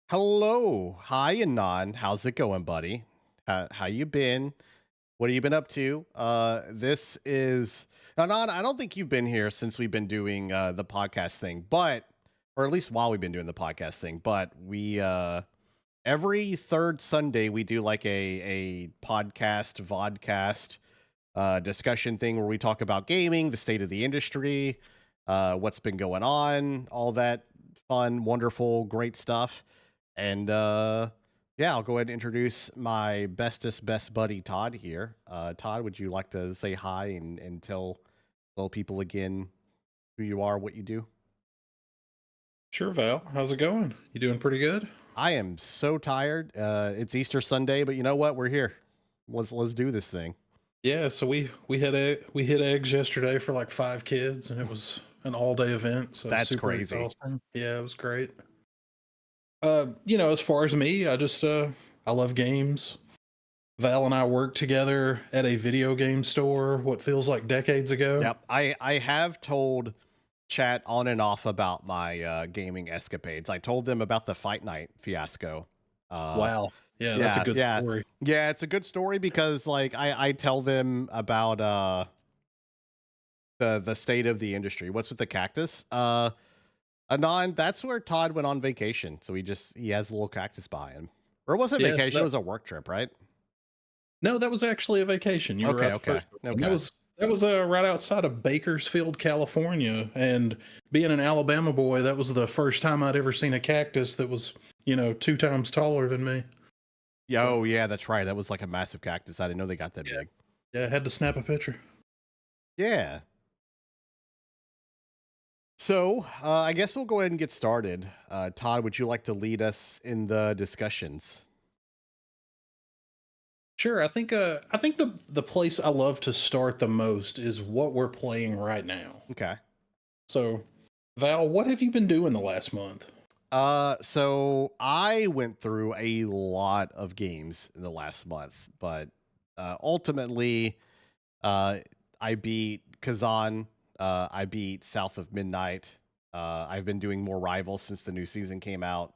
Hello, hi, Anon. How's it going, buddy? How you been? What have you been up to? This is Anon. I don't think you've been here since we've been doing the podcast thing, but or at least while we've been doing the podcast thing. But we every third Sunday we do like a podcast, vodcast discussion thing where we talk about gaming, the state of the industry, what's been going on, all that fun, wonderful, great stuff. And yeah, I'll go ahead and introduce my bestest best buddy Todd here. Todd, would you like to say hi and tell people again who you are, what you do? Sure, Val. How's it going? You doing pretty good? I am so tired. It's Easter Sunday, but you know what? We're here. Let's do this thing. Yeah, so we hit eggs yesterday for like 5 kids, and it was an all day event. So That's super crazy. exhausting. Yeah, it was great. As far as me, I love games. Val and I worked together at a video game store. What feels like decades ago. Yep. I have told chat on and off about my gaming escapades. I told them about the Fight Night fiasco. Uh, Wow. Yeah, that's a yeah, good yeah, story. yeah. It's a good story because like I tell them about the state of the industry. What's with the cactus? Anon, that's where Todd went on vacation. So he has a little cactus by him. Or it wasn't Yeah, so vacation, it was a work trip, right? no, that was actually a vacation. You were Okay, right the okay, first one. okay. That was right outside of Bakersfield, California. And being an Alabama boy, that was the first time I'd ever seen a cactus that was, 2 times taller than me. Yeah, So oh yeah, that's right. That was like a massive cactus. I didn't know they got that yeah, big. yeah, I had to snap a picture. Yeah. So I guess we'll go ahead and get started. Todd, would you like to lead us in the discussions? Sure, I think the place I love to start the most is what we're playing right now. Okay. So, Val, what have you been doing the last month? So I went through a lot of games in the last month, but ultimately, uh, I beat Kazan. I beat South of Midnight. I've been doing more Rivals since the new season came out.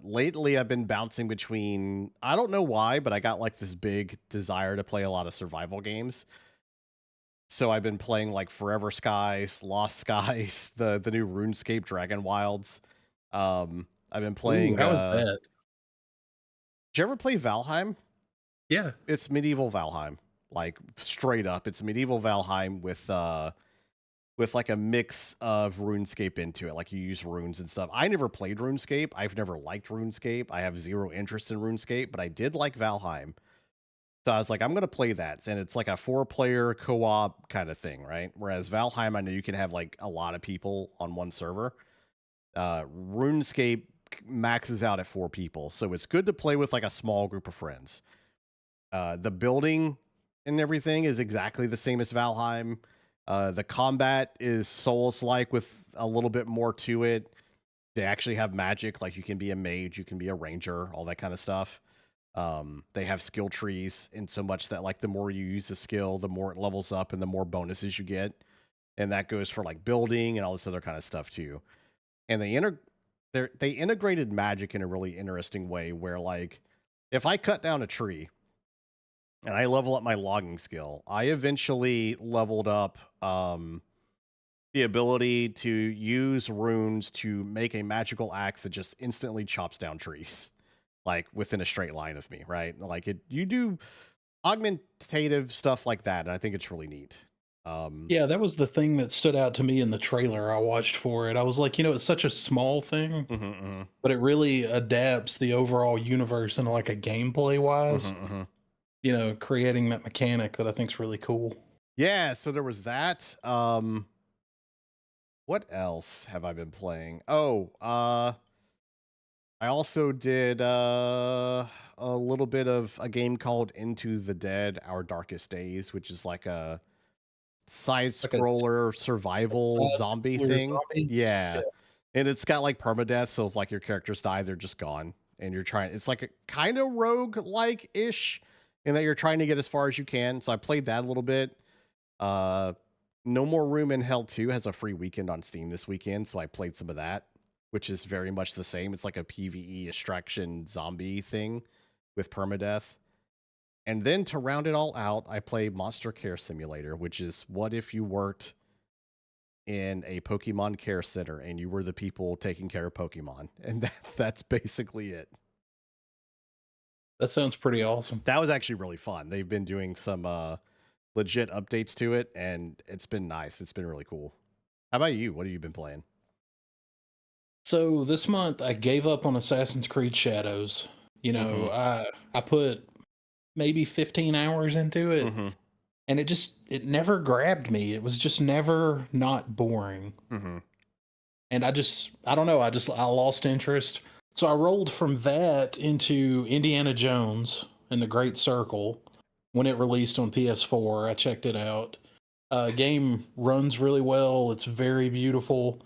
Lately, I've been bouncing between. I don't know why, but I got like this big desire to play a lot of survival games. So I've been playing like Forever Skies, Lost Skies, the new RuneScape Dragon Wilds. I've been Ooh, playing. how is that? Did you ever play Valheim? Yeah. It's medieval Valheim, like straight up. It's medieval Valheim with like a mix of RuneScape into it. Like you use runes and stuff. I never played RuneScape. I've never liked RuneScape. I have zero interest in RuneScape, but I did like Valheim. So I was like, I'm gonna play that, and it's like a 4-player co-op kind of thing, right? Whereas Valheim, I know you can have like a lot of people on one server. RuneScape maxes out at 4 people, so it's good to play with like a small group of friends. The building and everything is exactly the same as Valheim. The combat is Souls-like with a little bit more to it. They actually have magic, like you can be a mage, you can be a ranger, all that kind of stuff. They have skill trees in so much that like the more you use the skill, the more it levels up and the more bonuses you get. And that goes for like building and all this other kind of stuff too. And they integrated magic in a really interesting way where like if I cut down a tree and I level up my logging skill, I eventually leveled up the ability to use runes to make a magical axe that just instantly chops down trees, like within a straight line of me, right? Like you do augmentative stuff like that, and I think it's really neat. Yeah, that was the thing that stood out to me in the trailer I watched for it. I was like, it's such a small thing, mhm, but it really adapts the overall universe in like a gameplay mhm, wise, mhm. creating that mechanic that I think is really cool. Yeah, so there was that. What else have I been playing? Oh, I also did a little bit of a game called Into the Dead: Our Darkest Days, which is like a side Like scroller a survival side zombie scroller thing. zombie. Yeah. Yeah. And it's got like permadeath, so if like your characters die, they're just gone. And you're trying it's like a kind of rogue like ish in that you're trying to get as far as you can. So I played that a little bit. Uh No More Room in Hell 2 has a free weekend on Steam this weekend, so I played some of that, which is very much the same. It's like a PvE extraction zombie thing with permadeath. And then to round it all out, I play Monster Care Simulator, which is what if you worked in a Pokemon care center and you were the people taking care of Pokemon. And that's basically it. That sounds pretty awesome. That was actually really fun. They've been doing some legit updates to it, and it's been nice. It's been really cool. How about you? What have you been playing? So this month I gave up on Assassin's Creed Shadows. You know, I put maybe 15 hours into it, and it never grabbed me. It was just never not boring. And I don't know, I lost interest. So I rolled from that into Indiana Jones and the Great Circle when it released on PS4. I checked it out. Game runs really well. It's very beautiful,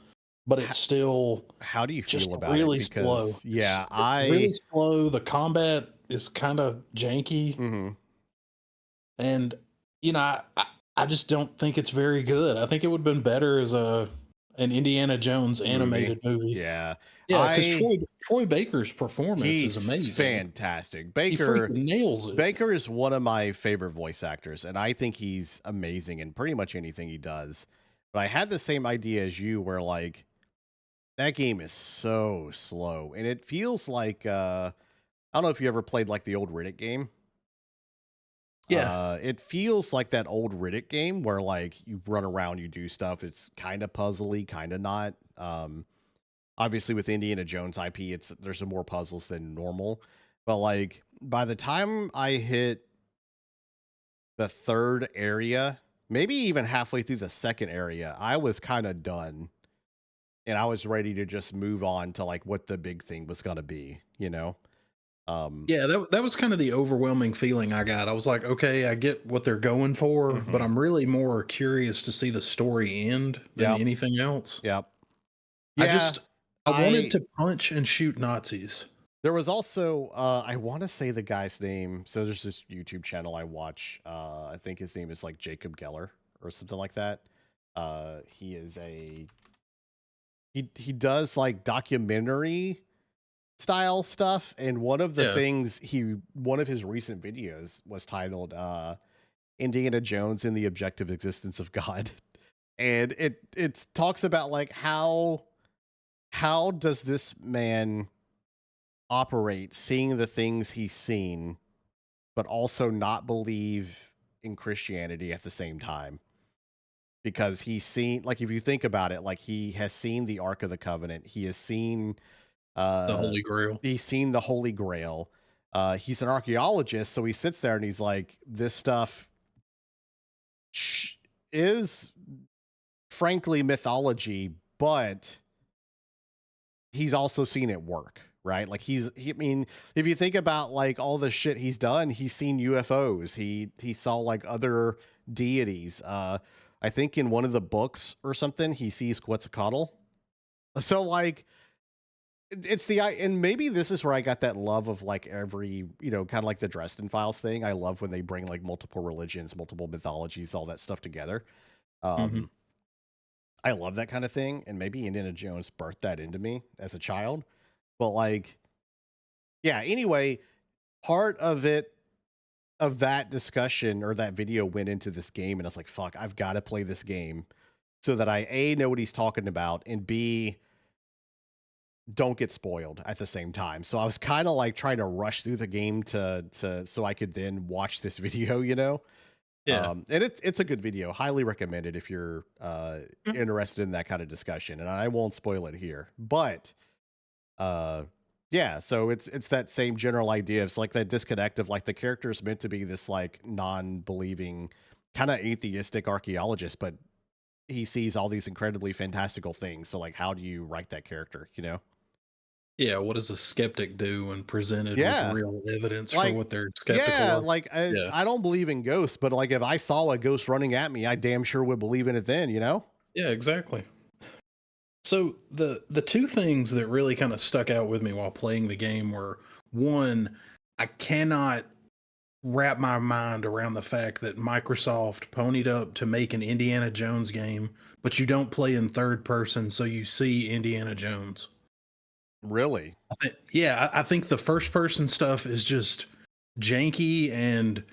but it's still How do you just feel about really it? slow. Because yeah, It's really slow. The combat is kind of janky, and you know, I just don't think it's very good. I think it would have been better as an Indiana Jones animated movie. Yeah. Yeah, because Troy Baker's performance is He's amazing. fantastic. He Baker freaking nails it. Baker is one of my favorite voice actors, and I think he's amazing in pretty much anything he does. But I had the same idea as you, where like that game is so slow, and it feels like I don't know if you ever played like the old Riddick game. Yeah. It feels like that old Riddick game where like you run around, you do stuff. It's kind of puzzly, kind of not. Obviously with Indiana Jones IP, there's some more puzzles than normal. But like by the time I hit the third area, maybe even halfway through the second area, I was kind of done. And I was ready to just move on to like what the big thing was gonna be, you know? Yeah, that was kind of the overwhelming feeling I got. I was like, okay, I get what they're going for, but I'm really more curious to see the story end than anything else. Yep. I Yeah. just I wanted to punch and shoot Nazis. There was also I want to say the guy's name. So there's this YouTube channel I watch. I think his name is like Jacob Geller or something like that. He is he does like documentary style stuff, and one of the things one of his recent videos was titled Indiana Jones and the Objective Existence of God. And it talks about like how does this man operate seeing the things he's seen but also not believe in Christianity at the same time, because he's seen, like if you think about it, like he has seen the Ark of the Covenant, he has seen The Holy Grail. he's seen the Holy Grail. He's an archaeologist, so he sits there and he's like, this stuff is frankly mythology, but he's also seen it work, right? Like I mean, if you think about like all the shit he's done, he's seen UFOs. He saw like other deities. I think in one of the books or something, he sees Quetzalcoatl. So like and maybe this is where I got that love of like every, kind of like the Dresden Files thing. I love when they bring like multiple religions, multiple mythologies, all that stuff together. I love that kind of thing, and maybe Indiana Jones birthed that into me as a child. But like, yeah, anyway, part of that discussion or that video went into this game, and I was like, fuck, I've got to play this game so that I A, know what he's talking about, and B, don't get spoiled at the same time. So I was kind of like trying to rush through the game to so I could then watch this video, Yeah. And it's a good video. Highly recommended if you're interested in that kind of discussion. And I won't spoil it here. But yeah, so it's that same general idea. It's like that disconnect of like the character is meant to be this like non-believing, kind of atheistic archaeologist, but he sees all these incredibly fantastical things. So like, how do you write that character, Yeah, what does a skeptic do when presented with real evidence for what they're skeptical of? Like I don't believe in ghosts, but like if I saw a ghost running at me, I damn sure would believe in it then, Yeah, exactly. So the two things that really kind of stuck out with me while playing the game were, one, I cannot wrap my mind around the fact that Microsoft ponied up to make an Indiana Jones game, but you don't play in third person, so you see Indiana Jones. Really? I think the first person stuff is just janky, and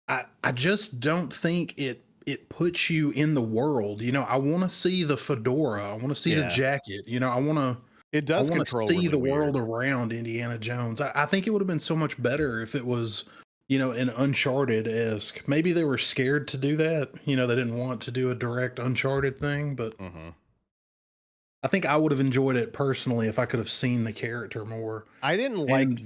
I just don't think it puts you in the world. You know, I want to see the fedora, I want to see the Yeah. jacket. You know, It I does want to control see really the world weird. around Indiana Jones. I think it would have been so much better if it was, you know, an Uncharted esque. Maybe they were scared to do that. You know, they didn't want to do a direct Uncharted thing, but Mhm. I think I would have enjoyed it personally if I could have seen the character more. I didn't like And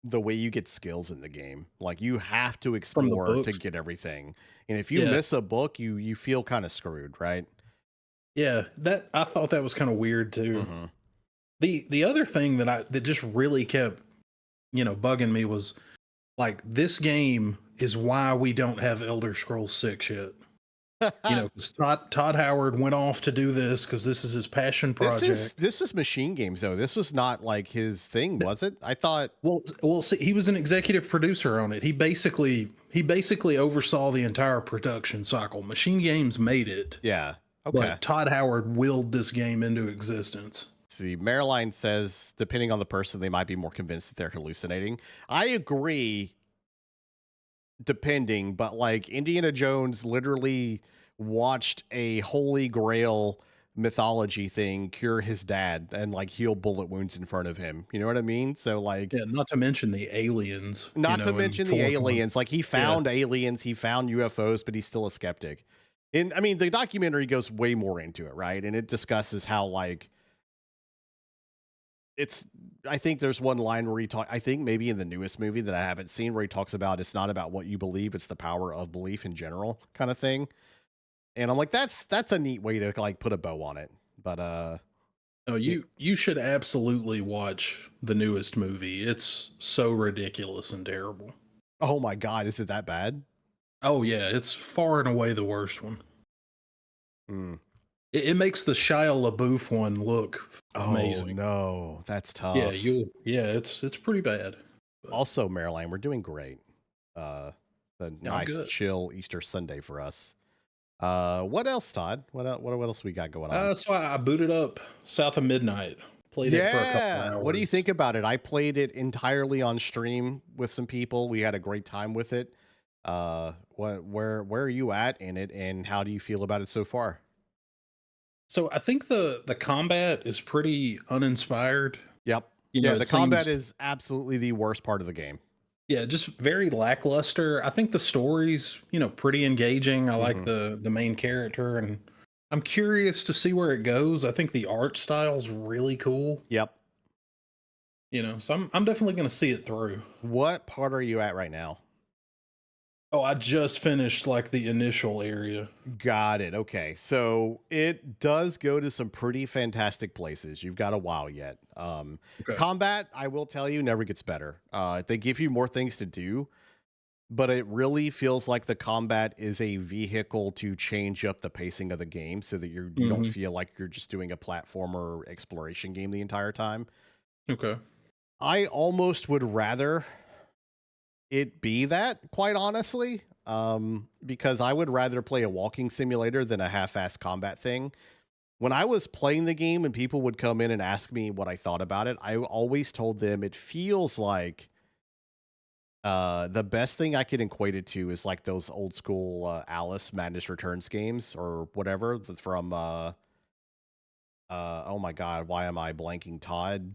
the way you get skills in the game. Like you have to from the explore to books, get everything. And if you yeah, miss a book, you feel kind of screwed, right? yeah, that I thought that was kind of weird too. Mhm. The other thing that just really kept, you know, bugging me was like, this game is why we don't have Elder Scrolls 6 yet. You know, 'cause Todd Howard went off to do this because this is his passion project. This is Machine Games though. This was not like his thing, was it? I thought Well, see, he was an executive producer on it. He basically oversaw the entire production cycle. Machine Games made it, yeah. Okay. but Todd Howard willed this game into existence. See, Marilyn says depending on the person, they might be more convinced that they're hallucinating. I agree depending, but like Indiana Jones literally watched a holy grail mythology thing cure his dad and like heal bullet wounds in front of him. You know what I mean? So like Yeah, not to mention the aliens, you not to know, in the mention the fourth one. aliens, like he Yeah. found aliens, he found UFOs, but he's still a skeptic. And I mean, the documentary goes way more into it, right? And it discusses how like it's I think there's one line where he talk I think maybe in the newest movie that I haven't seen where he talks about it's not about what you believe, it's the power of belief in general kind of thing. And I'm like, that's a neat way to like put a bow on it. But No, yeah. you should absolutely watch the newest movie. It's so ridiculous and terrible. Oh my god, is it that bad? Oh yeah, it's far and away the worst one. Hmm. It makes the Shia LaBeouf one look Oh amazing. no, that's Yeah, tough. it's pretty bad. But Also, Marilyn, we're doing great. Uh a yeah, I'm nice good. chill Easter Sunday for us. What else, Todd? What else we got going on? So I booted up South of Midnight, played it for a couple Yeah. What do you hours. think about it? I played it entirely on stream with some people. We had a great time with it. Where are you at in it and how do you feel about it so far? So I think the combat is pretty uninspired. Yep. You know, Yeah, it the seems, combat is absolutely the worst part of the game. yeah, just very lackluster. I think the story's, you know, pretty engaging. I like Mhm. the main character, and I'm curious to see where it goes. I think the art style's really cool. Yep. You know, so I'm definitely going to see it through. What part are you at right now? Oh, I just finished like the initial area. Got it. Okay. So it does go to some pretty fantastic places. You've got a while yet. Okay. Combat, I will tell you, never gets better. They give you more things to do, but it really feels like the combat is a vehicle to change up the pacing of the game so that you don't Hmm. feel like you're just doing a platformer exploration game the entire time. Okay. I almost would rather it be that, quite honestly, because I would rather play a walking simulator than a half-assed combat thing. When I was playing the game and people would come in and ask me what I thought about it, I always told them it feels like the best thing I could equate it to is like those old school Alice Madness Returns games or whatever from oh my god, why am I blanking? Todd,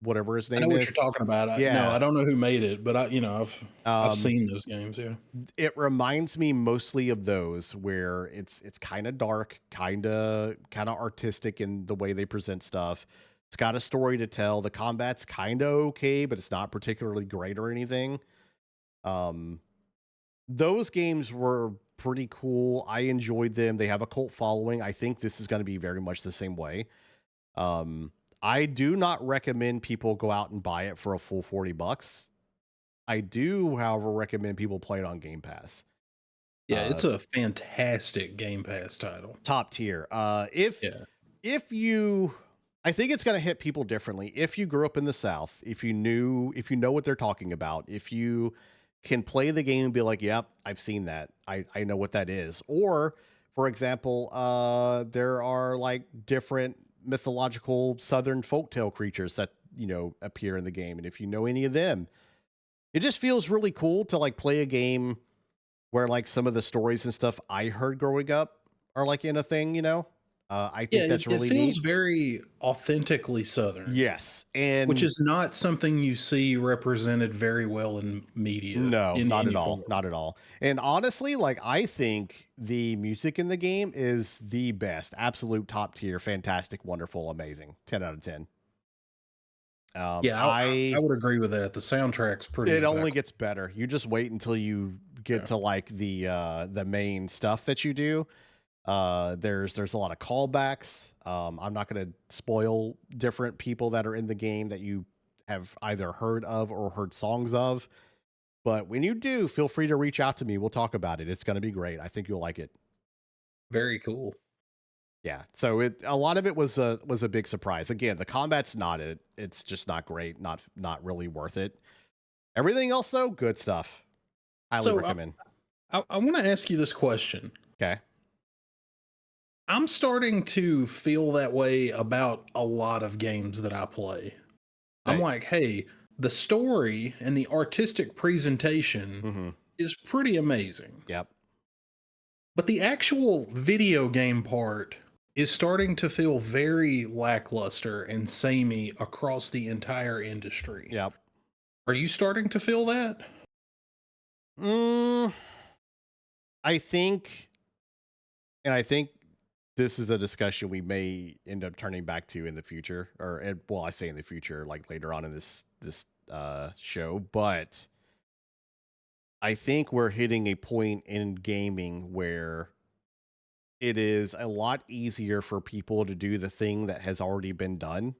whatever his I know name what you're is. talking about. No, Yeah. I don't know who made it, but I've Um, seen those games. Yeah. it reminds me mostly of those where it's kind of dark, kind of artistic in the way they present stuff. It's got a story to tell. The combat's kind of okay, but it's not particularly great or anything. Um, those games were pretty cool. I enjoyed them. They have a cult following. I think this is going to be very much the same way. Um, I do not recommend people go out and buy it for a full $40. I do, however, recommend people play it on Game Pass. Yeah, Uh, it's a fantastic Game Pass title. top tier. Yeah. If you I think it's going to hit people differently. If you grew up in the South, if you know what they're talking about, if you can play the game and be like, "Yep, I've seen that. I know what that is." Or, for example, there are like different mythological southern folktale creatures that, appear in the game. And if you know any of them, it just feels really cool to like play a game where like some of the stories and stuff I heard growing up are like in a thing. I Yeah, think that's it really feels neat. very authentically Southern, Yes. which And is not something you see represented very well in media no, in not any at all. form. Not at all. And honestly, like I think the music in the game is the best. Absolute top tier, fantastic, wonderful, amazing. 10 out of 10. Yeah, I I would agree with that. The soundtrack's pretty It only impeccable. gets better. You just wait until you get Yeah. to like the main stuff that you do. There's a lot of callbacks. I'm not going to spoil different people that are in the game that you have either heard of or heard songs of. But when you do, feel free to reach out to me. We'll talk about it. It's going to be great. I think you'll like it. Very cool. Yeah. So a lot of it was a big surprise. Again, the combat's not it. It's just not great. Not really worth it. Everything else though, good stuff. Highly So recommend. I want to ask you this question. Okay. I'm starting to feel that way about a lot of games that I play. I'm Okay. like, hey, the story and the artistic presentation Mm-hmm. is pretty amazing. Yep. But the actual video game part is starting to feel very lackluster and samey across the entire industry. Yep. Are you starting to feel that? Mm, I think, and I think this is a discussion we may end up turning back to in the future, well, I say in the future, like later on in this show, but I think we're hitting a point in gaming where it is a lot easier for people to do the thing that has already been done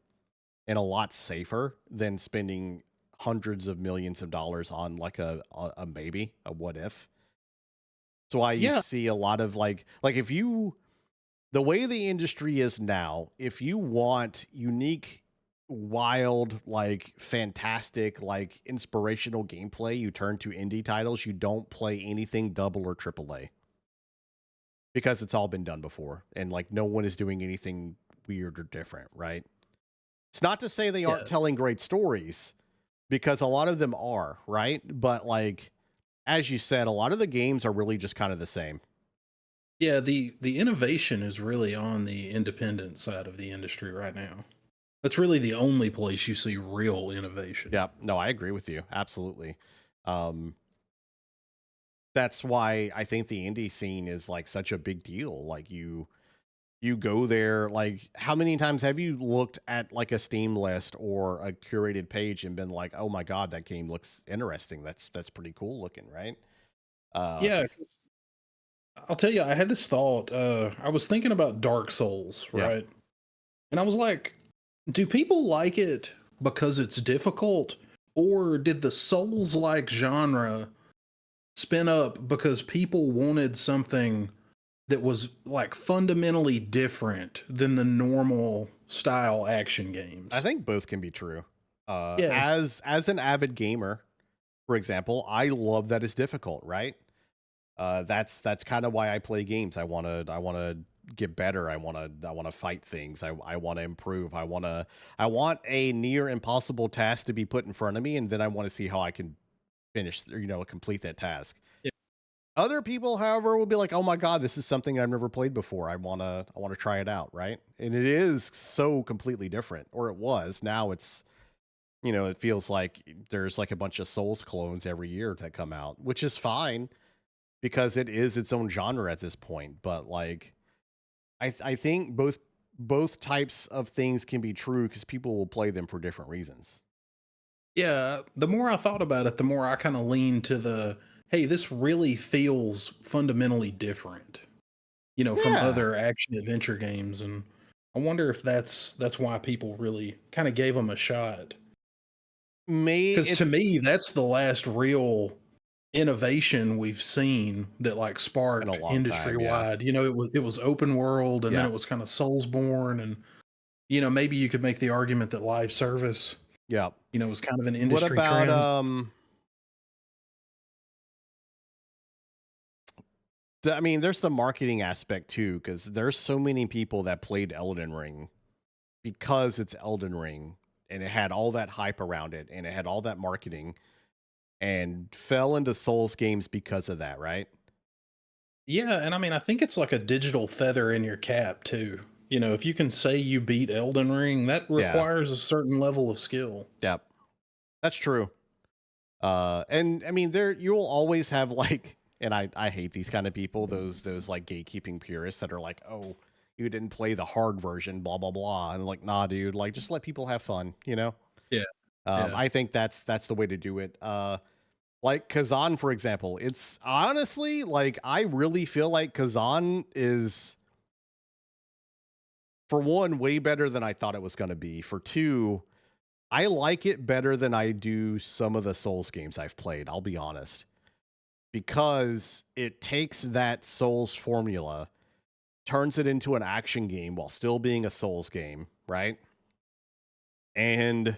and a lot safer than spending hundreds of millions of dollars on like a maybe a what if. So why you Yeah. see a lot of like if you the way the industry is now, if you want unique, wild, like fantastic, like inspirational gameplay, you turn to indie titles. You don't play anything double or triple A because it's all been done before, and like no one is doing anything weird or different, right? It's not to say they Yeah. aren't telling great stories because a lot of them are, right? But like as you said, a lot of the games are really just kind of the same. Yeah, the innovation is really on the independent side of the industry right now. That's really the only place you see real innovation. Yeah, no, I agree with you. Absolutely. Um, that's why I think the indie scene is like such a big deal. Like you go there, like how many times have you looked at like a Steam list or a curated page and been like, "Oh my god, that game looks interesting. That's pretty cool looking, right?" Uh Yeah, 'cause I'll tell you, I had this thought. I was thinking about Dark Souls, yeah. right? And I was like, do people like it because it's difficult? Or did the Souls like genre spin up because people wanted something that was like fundamentally different than the normal style action I games? think both can be true. Yeah. As an avid gamer, for example, I love that it's difficult, right? That's kind of why I play games. I wanna get better. I wanna fight things. I wanna improve. I want a near impossible task to be put in front of me, and then I want to see how I can finish or, complete that task. Yeah. Other people, however, will be like, "Oh my god, this is something I've never played before. I wanna try it out," right? And it is so completely different, or it was. Now it's it feels like there's like a bunch of Souls clones every year that come out, which is fine because it is its own genre at this point. But like, I think both types of things can be true because people will play them for different reasons. Yeah. The more I thought about it, the more I kind of leaned to the, hey, this really feels fundamentally different, from Yeah, other action adventure games. And I wonder if that's why people really kind of gave them a shot. may Because to it's me, that's the last real innovation we've seen that like been a sparked long industry time. Yeah, wide. It was open world, and then yeah, it was kind of Soulsborne, and maybe you could make the argument that live service, yeah. was kind of an What industry about trend. I mean, there's the marketing aspect too, because there's so many people that played Elden Ring because it's Elden Ring and it had all that hype around it and it had all that marketing and fell into Souls games because of that, right? Yeah, and I mean, I think it's like a digital feather in your cap too. You know, if you can say you beat Elden Ring, that Yeah. requires a certain level of skill. Yep. That's true. And I mean, there you'll always have like, and I hate these kind of people, those like gatekeeping purists that are like, oh, you didn't play the hard version, blah blah blah, and like, nah, dude, like just let people have fun, you know. Yeah. Yeah. I think that's the way to do it. Like Kazan, for example, it's honestly like I really feel like Kazan is, for one, way better than I thought it was going to be. For two, I like it better than I do some of the Souls games I've played. I'll be honest, because it takes that Souls formula, turns it into an action game while still being a Souls game, right? And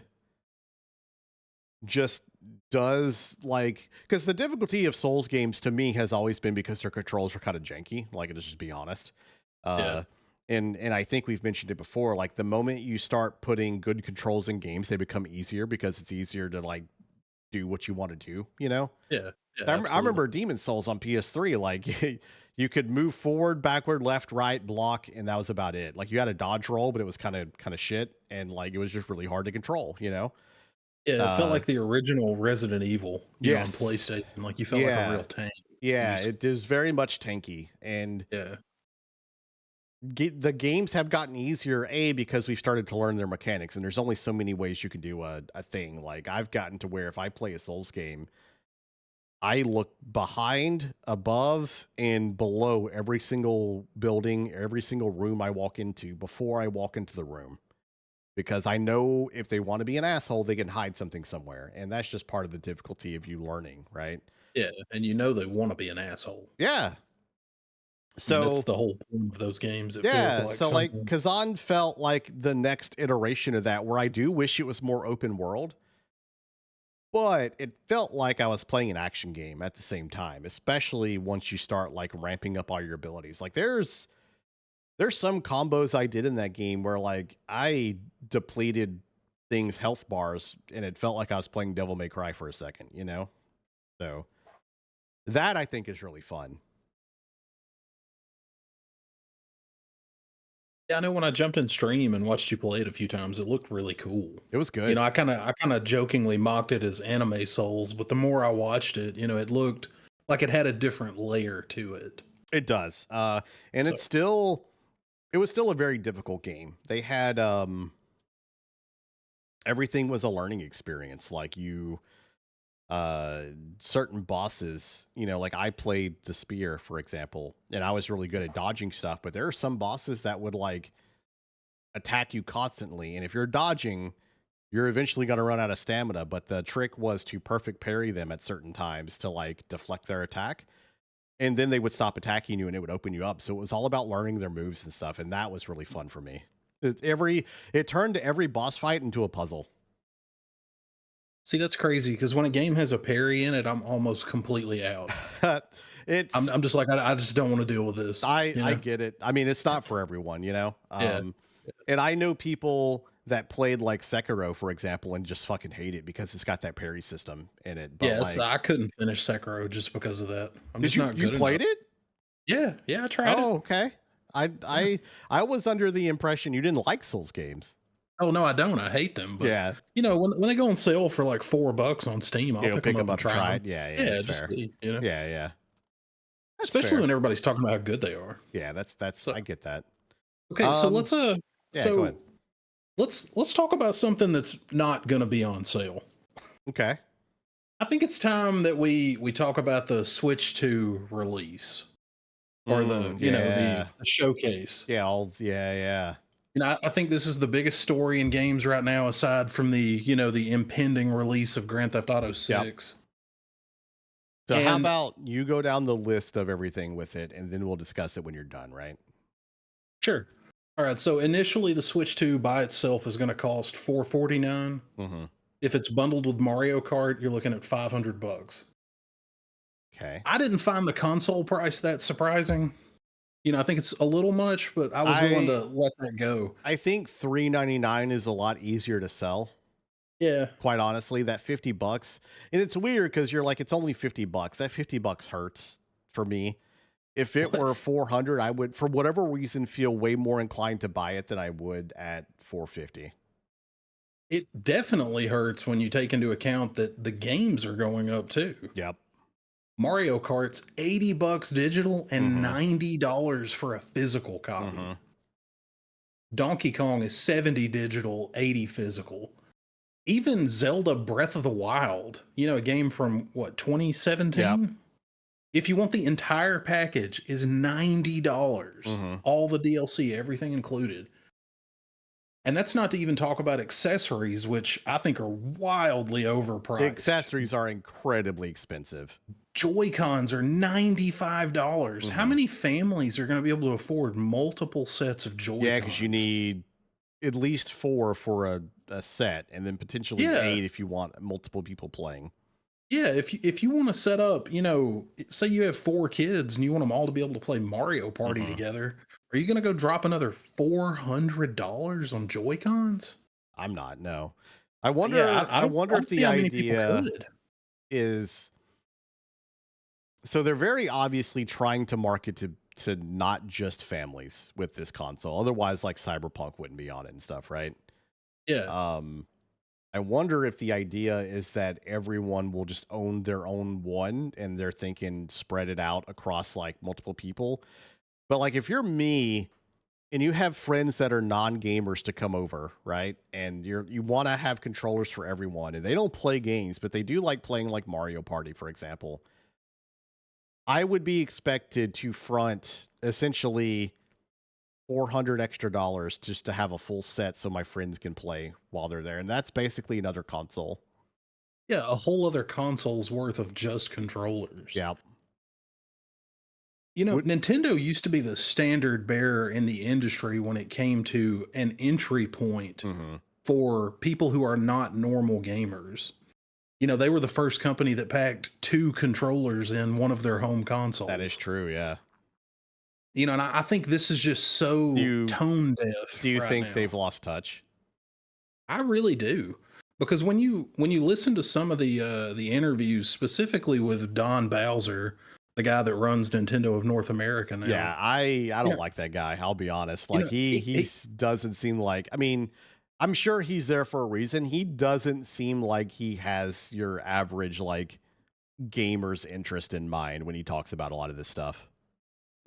just does like, because the difficulty of Souls games to me has always been because their controls are kind of janky. Like, let's just be honest. Yeah. Uh, and I think we've mentioned it before. Like the moment you start putting good controls in games, they become easier because it's easier to like do what you want to do. You know. Yeah. Yeah. I Absolutely. remember Demon Souls on PS3. Like you could move forward, backward, left, right, block, and that was about it. Like you had a dodge roll, but it was kind of shit, and like it was just really hard to control. You know. Yeah, it felt Uh, like the original Resident Evil, you know, on yes. PlayStation. Like you felt like a Yeah. real tank. You Yeah. just It is very much tanky, and yeah. the games have gotten easier. A, because we've started to learn their mechanics, and there's only so many ways you can do a thing. Like I've gotten to where if I play a Souls game, I look behind, above, and below every single building, every single room I walk into before I walk into the room. Because I know if they want to be an asshole, they can hide something somewhere. And that's just part of the difficulty of you learning, right? Yeah, and you know they wanna be an asshole. Yeah. I mean, that's So, the whole point of those games. It feels yeah. like So, like, something. Kazan felt like the next iteration of that, where I do wish it was more open world, but it felt like I was playing an action game at the same time, especially once you start like ramping up all your abilities. Like, there's some combos I did in that game where like I depleted things health bars and it felt like I was playing Devil May Cry for a second, you know? So that I think is really fun. Yeah, I know when I jumped in stream and watched you play it a few times, it looked really cool. It was You good. know, I kinda jokingly mocked it as anime Souls, but the more I watched it, you know, it looked like it had a different layer to it. It does. And So it was still a very difficult game. They had everything was a learning experience. Like you uh certain bosses, you know, like I played the spear, for example, and I was really good at dodging stuff, but there are some bosses that would like attack you constantly, and if you're dodging, you're eventually going to run out of stamina. But the trick was to perfect parry them at certain times to like deflect their attack, and then they would stop attacking you and it would open you up. So it was all about learning their moves and stuff, and that was really fun for me. It turned every boss fight into a puzzle. see, that's crazy because when a game has a parry in it, I'm almost completely out. I'm It's I'm just like, I just don't wanna deal with this, you I know? get it. I mean, it's not for everyone, you know. Yeah. And I know people that played like Sekiro, for example, and just fucking hate it because it's got that parry system in it. But Yes, like, I couldn't finish Sekiro just because of that. I'm did just not you good enough. played it? Yeah, yeah, I tried it. Oh, okay. I Yeah. I I was under the impression you didn't like Souls games. Oh, no, I don't, I hate them, but, Yeah, you know, when they go on sale for, like, $4 on Steam, I'll you know, pick them pick them up and up and try try them. it. Yeah, yeah, Yeah, that's just fair. see, you know? Yeah, yeah, that's Especially fair. when everybody's talking about how good they are. Yeah, that's So I get that. okay, so Um, yeah, go ahead. so let's talk about something that's not gonna be on sale. Okay. I think it's time that we talk about the Switch 2 release or you know, Yeah, the showcase. yeah, all yeah, yeah. You know, I think this is the biggest story in games right now, aside from the, you know, the impending release of Grand Theft Auto Yep. 6. So how And about you go down the list of everything with it, and then we'll discuss it when you're done, right? sure. All right, so initially the Switch 2 by itself is going to cost $449. Mm-hmm. If it's bundled with Mario Kart, you're looking at $500. Okay. I didn't find the console price that surprising. I think it's a little much, but I was willing I to let that go. I think $3.99 is a lot easier to sell. Yeah. Quite honestly, that $50, and it's weird because you're like, it's only $50. That $50 hurts for me. If it were 400, I would, for whatever reason, feel way more inclined to buy it than I would at 450. It definitely hurts when you take into account that the games are going up too. Yep. Mario Kart's $80 digital and Mm-hmm. $90 for a physical Mm-hmm. copy. Donkey Kong is 70 digital, 80 physical. Even Zelda Breath of the Wild, a game from what, Yep. 2017? If you want the entire package is $90. Mm-hmm. All the DLC, everything included. And that's not to even talk about accessories, which I think are wildly The overpriced. accessories are incredibly expensive. Joy-Cons are $95. How Mm-hmm. many families are going to be able to afford multiple sets of Yeah, because you Joy-Cons? need at least 4 for a set, and then potentially Yeah. 8 if you want multiple people playing. Yeah, if you want to set up, say you have 4 kids and you want them all to be able to play Mario Party Mm-hmm. together, are you going to go drop another $400 on Joy-Cons? I'm not. No. I Yeah, wonder. I I don't wonder if see the how many people idea could. is, so they're very obviously trying to market to not just families with this console. Otherwise, like Cyberpunk wouldn't be on it and stuff, right? Yeah. Um, I wonder if the idea is that everyone will just own their own one, and they're thinking spread it out across like multiple people. But like, if you're me and you have friends that are non-gamers to come over, right? And you want to have controllers for everyone, and they don't play games, but they do like playing like Mario Party, for example. I would be expected to front essentially 400 extra dollars just to have a full set so my friends can play while they're there. And that's basically another console. Yeah, a whole other console's worth of just controllers. Yeah. Would Nintendo used to be the standard bearer in the industry when it came to an entry point mm-hmm. for people who are not normal gamers. They were the first company that packed 2 controllers in one of their home That is consoles. true, yeah. And I think this is just Do so you tone deaf do you right think now. they've lost touch? I really do. Because when you listen to some of the interviews, specifically with Don Bowser, the guy that runs Nintendo of North America Yeah, now, I you don't know, like that guy. I'll be honest. you Like know, doesn't seem like, I mean, I'm sure he's there for a reason. He doesn't seem like he has your average like gamer's interest in mind when he talks about a lot of this stuff.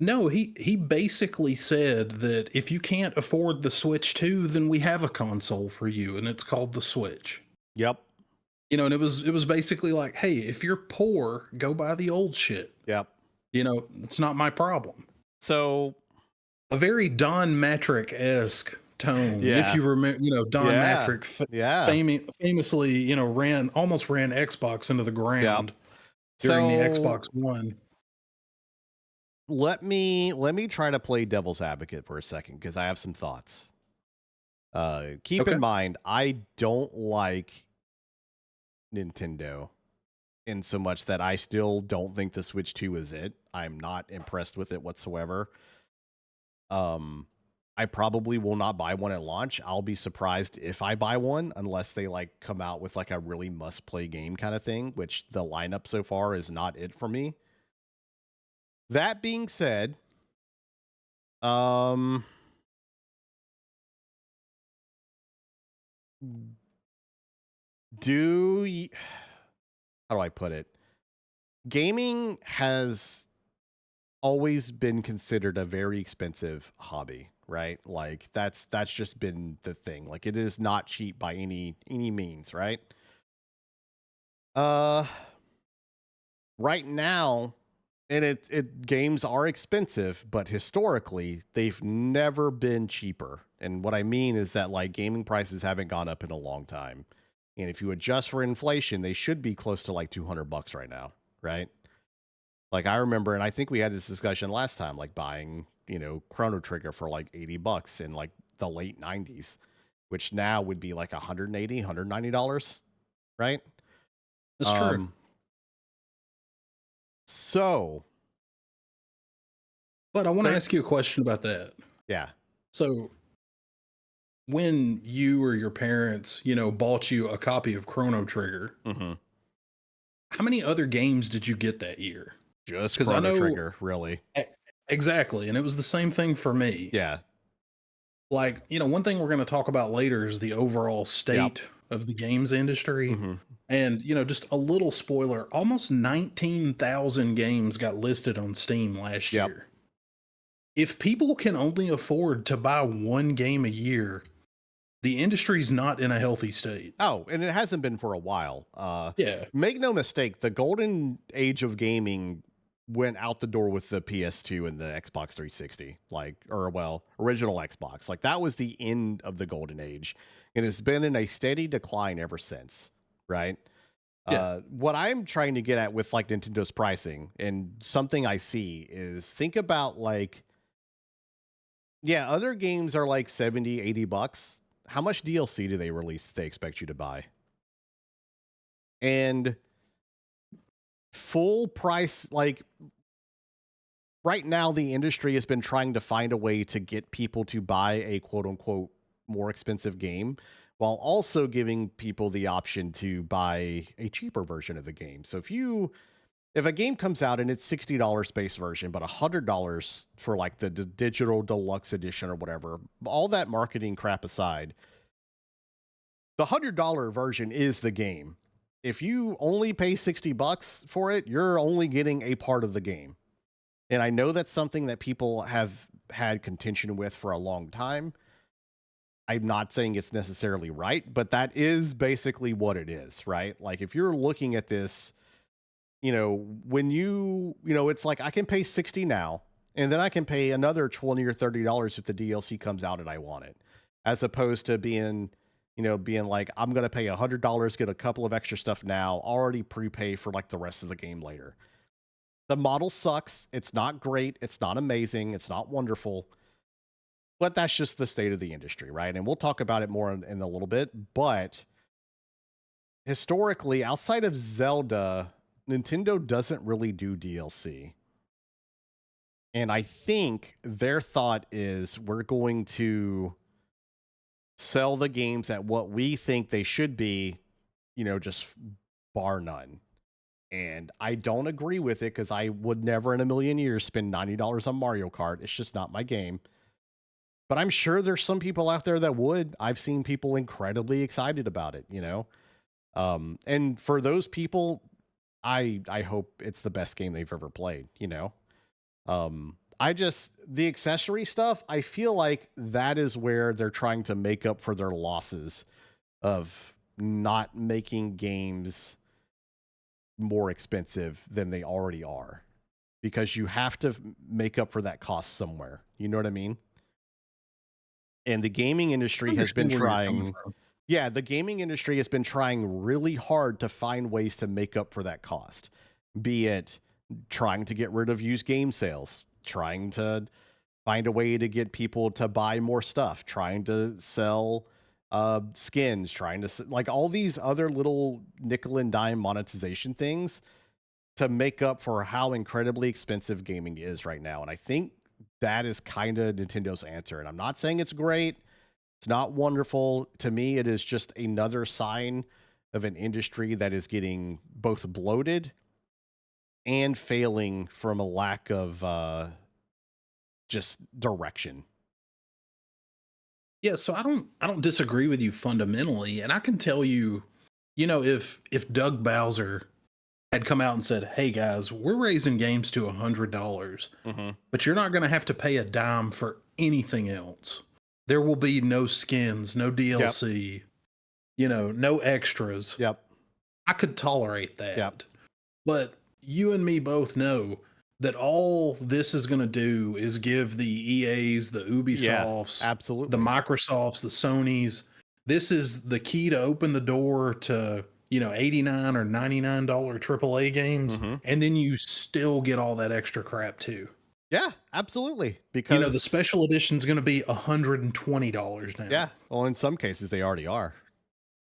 no, he basically said that if you can't afford the Switch 2, then we have a console for you, and it's called the Switch. Yep. And it was basically like, hey, if you're poor, go buy the old shit. Yep. It's not my problem. So, A very Don Matrick esque tone, if yeah. you remember. Don Yeah. Matrick Yeah. famously, almost ran Xbox into the Yep. ground during the Xbox So, One. let me try to play devil's advocate for a second because I have some thoughts. Keep in Okay. mind, I don't like Nintendo in so much that I still don't think the Switch 2 is it. I'm not impressed with it whatsoever. I probably will not buy one at launch. I'll be surprised if I buy one unless they like come out with like a really must play game kind of thing, which the lineup so far is not it for me. That being said, um do y- how do I put it? Gaming has always been considered a very expensive hobby, right? Like that's just been the thing. Like it is not cheap by any means, right? Uh right now, and it games are expensive, but historically they've never been cheaper. And what I mean is that like gaming prices haven't gone up in a long time. And if you adjust for inflation, they should be close to like $200 right now, right? Like I remember, and I think we had this discussion last time, like buying, Chrono Trigger for like $80 in like the late 90s, which now would be like 180, $190, right? That's true. Um, so But I want to There, ask you a question about that. yeah. So, when you or your parents, bought you a copy of Chrono Trigger, Hmm. how many other games did you get that year? Just Because I Chrono know Trigger, really. e- exactly, and it was the same thing for me. Yeah. Like, one thing we're going to talk about later is the overall Yep. state of the games industry. Hmm. And, just a little spoiler, almost 19,000 games got listed on Steam last Yep. year. If people can only afford to buy one game a year, the industry's not in a healthy state. Oh, and it hasn't been for a while. Yeah. Make no mistake, the golden age of gaming went out the door with the PS2 and the Xbox 360, original Xbox. Like that was the end of the golden age, and it's been in a steady decline ever since. Right. Yeah. What I'm trying to get at with like Nintendo's pricing and something I see is think about like, yeah, other games are like 70, $80. How much DLC do they release that they expect you to buy? And full price, like right now, the industry has been trying to find a way to get people to buy a quote unquote more expensive game while also giving people the option to buy a cheaper version of the game. So if a game comes out and it's $60 base version, but $100 for like the digital deluxe edition or whatever, all that marketing crap aside, the $100 version is the game. If you only pay $60 for it, you're only getting a part of the game. And I know that's something that people have had contention with for a long time. I'm not saying it's necessarily right, but that is basically what it is, right? Like if you're looking at this, when it's like I can pay 60 now and then I can pay another 20 or $30 if the DLC comes out and I want it. As opposed to being like, I'm going to pay $100, get a couple of extra stuff now, already prepay for like the rest of the game later. The model sucks. It's not great. It's not amazing. It's not wonderful. But that's just the state of the industry, right? And we'll talk about it more in a little bit. But historically, outside of Zelda, Nintendo doesn't really do DLC. And I think their thought is we're going to sell the games at what we think they should be, just bar none. And I don't agree with it because I would never in a million years spend $90 on Mario Kart. It's just not my game. But I'm sure there's some people out there that would. I've seen people incredibly excited about it, and for those people, I hope it's the best game they've ever played, the accessory stuff, I feel like that is where they're trying to make up for their losses of not making games more expensive than they already are, because you have to make up for that cost somewhere. You know what I mean? And the gaming I industry has been understand where you're coming trying, from. yeah, the gaming industry has been trying really hard to find ways to make up for that cost, be it trying to get rid of used game sales, trying to find a way to get people to buy more stuff, trying to sell skins, trying to like all these other little nickel and dime monetization things to make up for how incredibly expensive gaming is right now. And I think that is kind of Nintendo's answer. And I'm not saying it's great. It's not wonderful. To me, it is just another sign of an industry that is getting both bloated and failing from a lack of just direction. Yeah, so I don't disagree with you fundamentally, and I can tell you, if Doug Bowser had come out and said, "Hey guys, we're raising games to $100, Mm-hmm. but you're not going to have to pay a dime for anything else. There will be no skins, no Yep. DLC, no extras." Yep. I could tolerate Yep. that. But you and me both know that all this is going to do is give the EAs, the Yeah. Ubisofts, Absolutely. the Microsofts, the Sonys, this is the key to open the door to, $89 or $99 AAA games. Mm-hmm. And then you still get all that extra crap too. Yeah, absolutely. Because The special edition is going to be $120 now. yeah, well, in some cases they already are.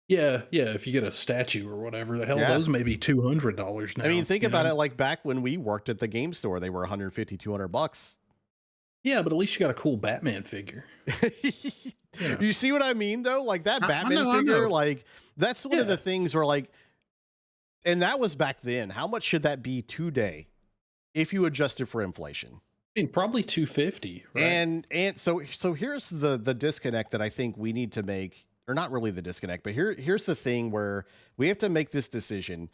Yeah, if you get a statue or whatever, the hell, Yeah. those may be $200 now. I mean, think about it. Like back when we worked at the game store, they were $150, $200. Yeah, but at least you got a cool Batman figure. You know, You see what I mean, though? Like that I Batman know, I know. figure, like that's one of the Yeah, things where like, and that was back then. How much should that be today if you adjusted for inflation? I mean, probably 250, right? And so here's the disconnect that I think we need to make, or not really the disconnect, but here's the thing where we have to make this decision.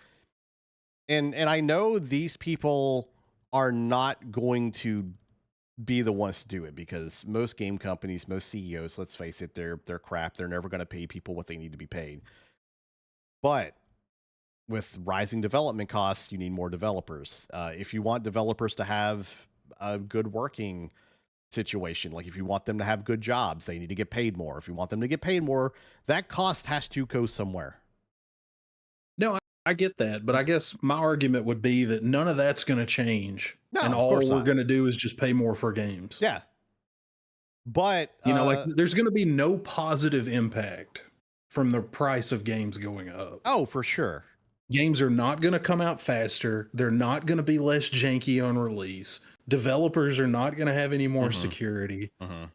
And I know these people are not going to be the ones to do it because most game companies, most CEOs, let's face it, they're crap. They're never going to pay people what they need to be paid. But with rising development costs, you need more developers. If you want developers to have a good working situation, like if you want them to have good jobs, they need to get paid more. If you want them to get paid more, that cost has to go somewhere. No, I get that, but I guess my argument would be that none of that's going to change, No, and of course all we're not. going to do is just pay more for games. Yeah, but You know, like there's going to be no positive impact from the price of games going up. oh, for sure. Games are not going to come out faster. They're not going to be less janky on release. Developers are not going to have any more Hmm. security. Hmm.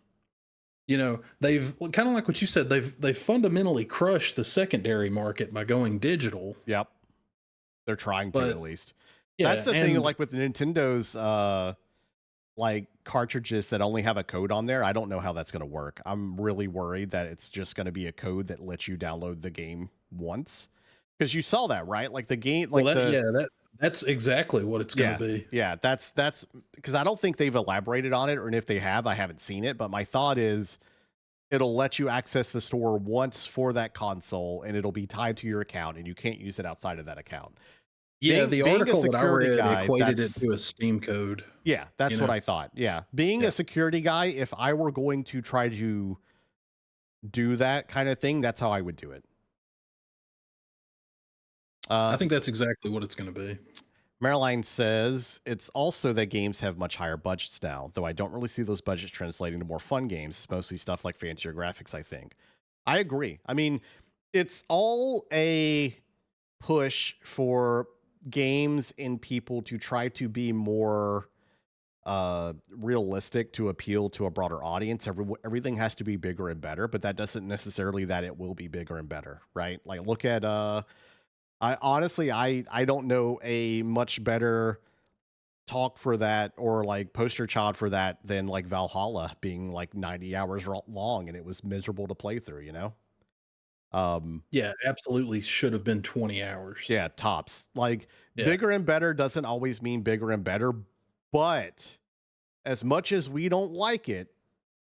You know, they've kind of like what you said, they've fundamentally crushed the secondary market by going digital. Yep, they're trying to at But least. That's yeah, the thing. and Like with Nintendo's like cartridges that only have a code on there, I don't know how that's going to work. I'm really worried that it's just going to be a code that lets you download the game once. Because you saw that, right? Like the game, well, like that's exactly what it's going yeah, to be. yeah. That's because I don't think they've elaborated on it, or if they have, I haven't seen it. But my thought is, it'll let you access the store once for that console, and it'll be tied to your account, and you can't use it outside of that account. Yeah, Being the being a article that I security read guy, equated it that's to a Steam code. yeah, You that's what know, I thought. Yeah, being a yeah, security guy, if I were going to try to do that kind of thing, that's how I would do it. I Uh, think that's exactly what it's going to be. Marilyn says it's also that games have much higher budgets now, though I don't really see those budgets translating to more fun games. It's mostly stuff like fancier graphics, I think. I agree. I mean, it's all a push for games and people to try to be more realistic to appeal to a broader audience. Everything has to be bigger and better, but that doesn't necessarily that it will be bigger and better, right? Like look at I honestly I don't know a much better talk for that or like poster child for that than like Valhalla being like 90 hours long and it was miserable to play through, you know? Um Yeah, absolutely should have been 20 hours. yeah, tops. Like Yeah. bigger and better doesn't always mean bigger and better, but as much as we don't like it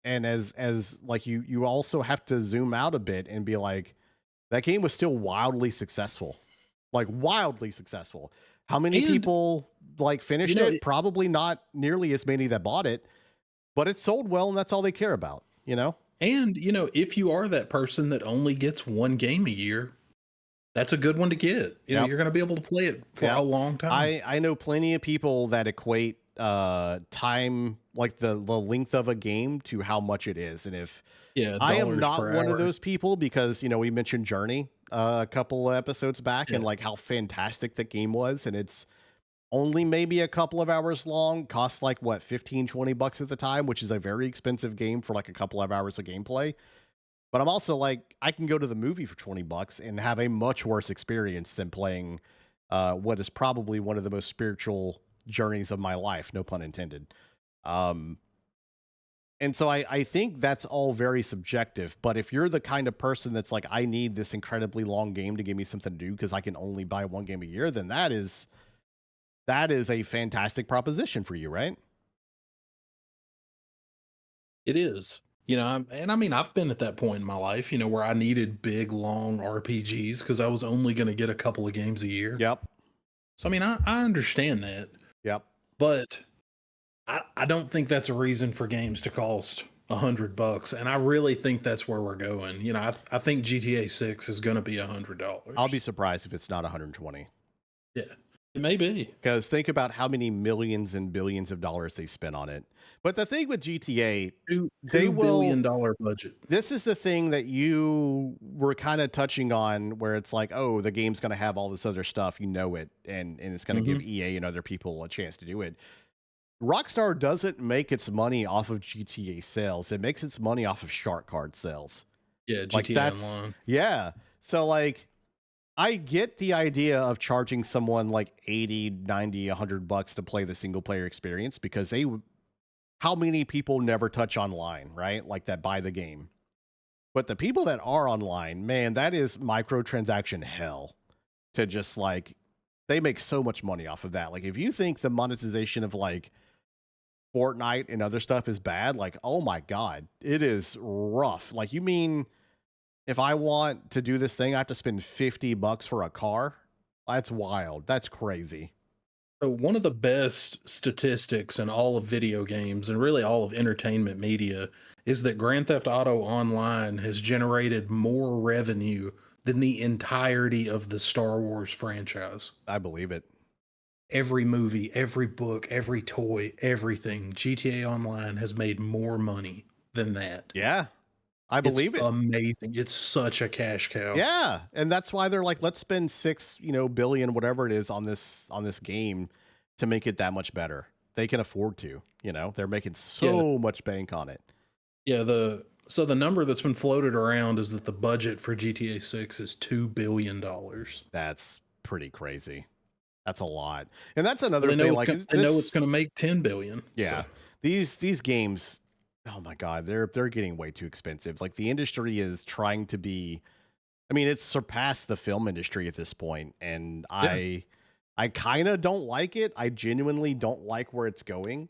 and as like you also have to zoom out a bit and be like that game was still wildly successful. Like wildly successful. How many And people like you finished know, it? Probably not nearly as many that bought it, but it sold well and that's all they care about, you know? if you are that person that only gets one game a year, that's a good one to get. You know, Yep. you're going to be able to play it for a Yep. long time. I know plenty of people that equate time like the length of a game to how much it is. And if Yeah, I am dollars not per one of hour. those people because, you know, we mentioned Journey a couple of episodes back Yeah. and like how fantastic that game was and it's only maybe a couple of hours long, costs like what, 15, $20 at the time, which is a very expensive game for like a couple of hours of gameplay. But I'm also like, I can go to the movie for $20 and have a much worse experience than playing what is probably one of the most spiritual journeys of my life, no pun intended. Um, and so I think that's all very subjective. But if you're the kind of person that's like, I need this incredibly long game to give me something to do because I can only buy one game a year, then that is a fantastic proposition for you, right? It is. And I mean, I've been at that point in my life, where I needed big, long RPGs because I was only going to get a couple of games a year. Yep. So, I mean, I understand that, Yep. but I don't think that's a reason for games to cost $100. And I really think that's where we're going. I think GTA 6 is going to be I'll be $100. surprised if it's not 120. Yeah, it may be. Because think about how many millions and billions of dollars they spent on it. But the thing with GTA, they will. $2 billion budget. This is the thing that you were kind of touching on, where it's like, oh, the game's going to have all this other stuff, you know it, and it's going to give Hmm. EA and other people a chance to do it. Rockstar doesn't make its money off of GTA sales. It makes its money off of shark card sales. Yeah, Like GTA that's Online. yeah. So like I get the idea of charging someone like 80, 90, $100 to play the single player experience because how many people never touch online, right? Like that buy the game. But the people that are online, man, that is microtransaction hell to just like they make so much money off of that. Like if you think the monetization of like Fortnite and other stuff is bad, like oh my god, it is rough. Like you mean if I want to do this thing, I have to spend $50 for a car? That's wild. That's crazy. So one of the best statistics in all of video games and really all of entertainment media is that Grand Theft Auto Online has generated more revenue than the entirety of the Star Wars franchise. I believe it. Every movie, every book, every toy, everything, GTA Online has made more money than that. Yeah, I It's believe it. amazing. It's such a cash cow. Yeah, and that's why they're like, let's spend 6 billion, whatever it is, on this game to make it that much better. They can afford to. They're making Yeah. so much bank on it. Yeah, the number that's been floated around is that the budget for GTA 6 is $2 billion. That's pretty crazy. That's a lot, and that's Well, another thing. Like they know it's this, going to make 10 billion. yeah, So these games. Oh my god, they're getting way too expensive. Like the industry is trying to be. I mean, it's surpassed the film industry at this point, and yeah, I kind of don't like it. I genuinely don't like where it's going.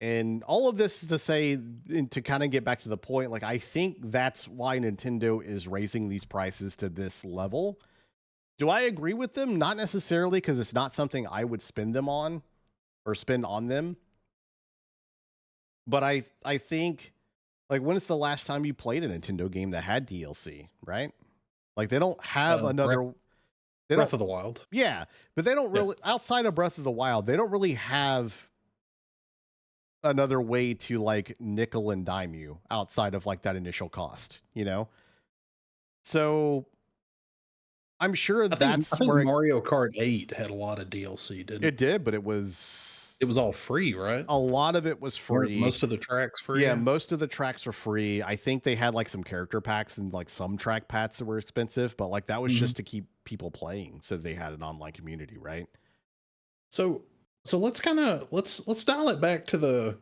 And all of this is to say, and to kind of get back to the point, like I think that's why Nintendo is raising these prices to this level. Do I agree with them? Not necessarily, because it's not something I would spend them on or spend on them. But I think, like, when is the last time you played a Nintendo game that had DLC, right? Like they don't have another. They Breath don't. of the Wild. Yeah, but they don't Yeah. really, outside of Breath of the Wild, they don't really have another way to like nickel and dime you outside of like that initial cost. So I'm sure I that's think where Mario Kart 8 had a lot of DLC, didn't it it? did, but it was It was all free, right? a lot of it was Weren't free. most of the tracks Yeah, free? most of the tracks were free. I think they had like some character packs and like some track packs that were expensive, but like that was Mhm. just to keep people playing so they had an online community, right? So let's dial it back to the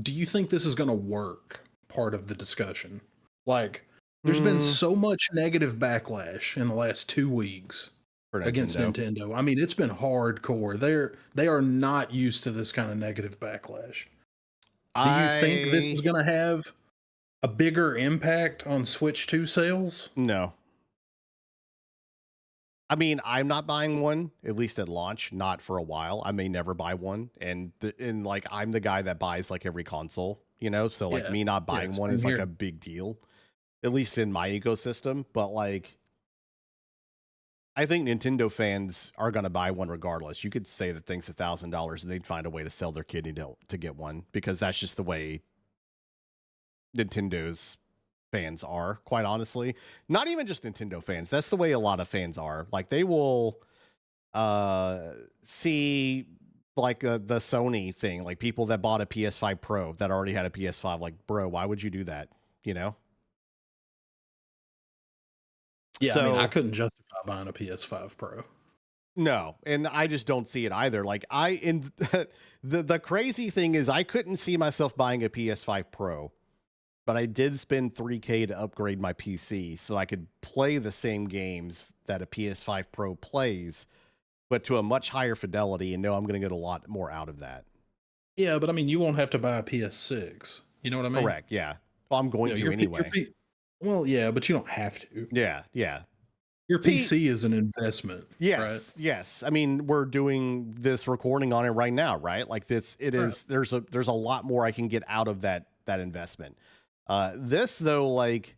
do you think this is going to work part of the discussion? Like there's been Mm, so much negative backlash in the last 2 weeks for against Nintendo. Nintendo. I mean, it's been hardcore. They are not used to this kind of negative backlash. Do you think this is I going to have a bigger impact on Switch 2 sales? No. I mean, I'm not buying one, at least at launch, not for a while. I may never buy one. And like I'm the guy that buys like every console. So like Yeah. me not Yeah, buying one same is like here. a big deal, at least in my ecosystem. But like I think Nintendo fans are gonna buy one regardless. You could say the thing's $1,000 and they'd find a way to sell their kidney to get one because that's just the way Nintendo's fans are, quite honestly. Not even just Nintendo fans. That's the way a lot of fans are. Like they will see like the Sony thing, like people that bought a PS5 Pro that already had a PS5, like, bro, why would you do that? You know? Yeah, I mean, I So couldn't justify buying a PS5 Pro. no, and I just don't see it either. Like I in the crazy thing is I couldn't see myself buying a PS5 Pro, but I did spend 3K to upgrade my PC so I could play the same games that a PS5 Pro plays, but to a much higher fidelity and know I'm going to get a lot more out of that. Yeah, but I mean, you won't have to buy a PS6. You know what I mean? Correct. Yeah. Well, I'm You going know, to your anyway. well, yeah, but you don't have to. Yeah. Yeah. Your See, PC is an investment, right? yes. Yes. I mean, we're doing this recording on it right now, right? Like this, it Right. is, there's a lot more I can get out of that investment. This though, like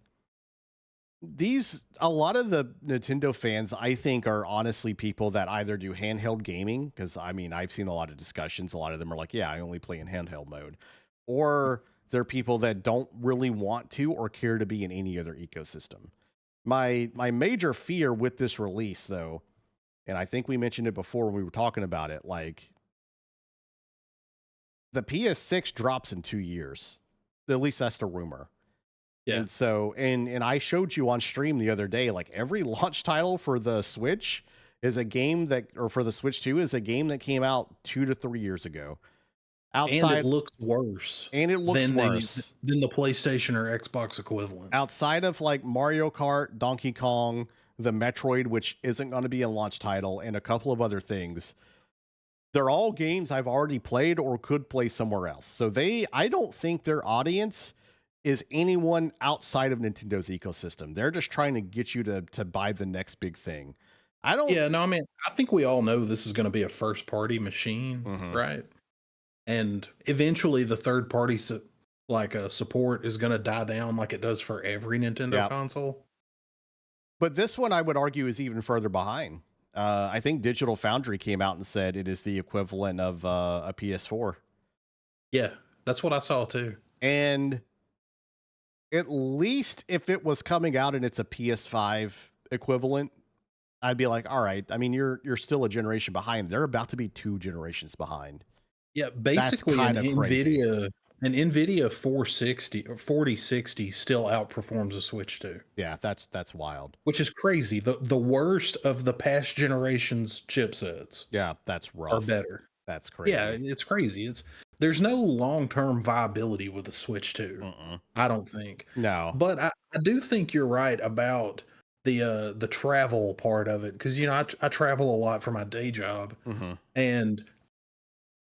a lot of the Nintendo fans, I think, are honestly people that either do handheld gaming, because I mean, I've seen a lot of discussions. A lot of them are like, yeah, I only play in handheld mode. Or they're people that don't really want to or care to be in any other ecosystem. My major fear with this release, though, and I think we mentioned it before when we were talking about it, like the PS6 drops in 2 years. At least that's the rumor. Yeah. And so, and I showed you on stream the other day, like every launch title for the Switch is a game that, or for the Switch 2 is a game that came out 2 to 3 years ago. And it Outside, looks worse and it looks than worse the PlayStation or Xbox equivalent. outside of like Mario Kart, Donkey Kong, the Metroid, which isn't going to be a launch title, and a couple of other things. They're all games I've already played or could play somewhere else. So I don't think their audience is anyone outside of Nintendo's ecosystem. They're just trying to get you to buy the next big thing. I don't. Yeah, no, I mean, I think we all know this is going to be a first party machine, right? And eventually the third party support is going to die down like it does for every Nintendo console. But this one I would argue is even further behind. I think Digital Foundry came out and said it is the equivalent of a PS4. Yeah, that's what I saw too. And at least if it was coming out and it's a PS5 equivalent, I'd be like, all right. I mean, you're still a generation behind. They're about to be 2 generations behind. Yeah, basically an Nvidia 460 or 4060 still outperforms a Switch 2. Yeah, that's wild. Which is crazy. The worst of the past generation's chipsets. Yeah, that's rough. Are better. That's crazy. Yeah, it's crazy. There's no long-term viability with the Switch 2. I don't think. No. But I do think you're right about the travel part of it, because I travel a lot for my day job, and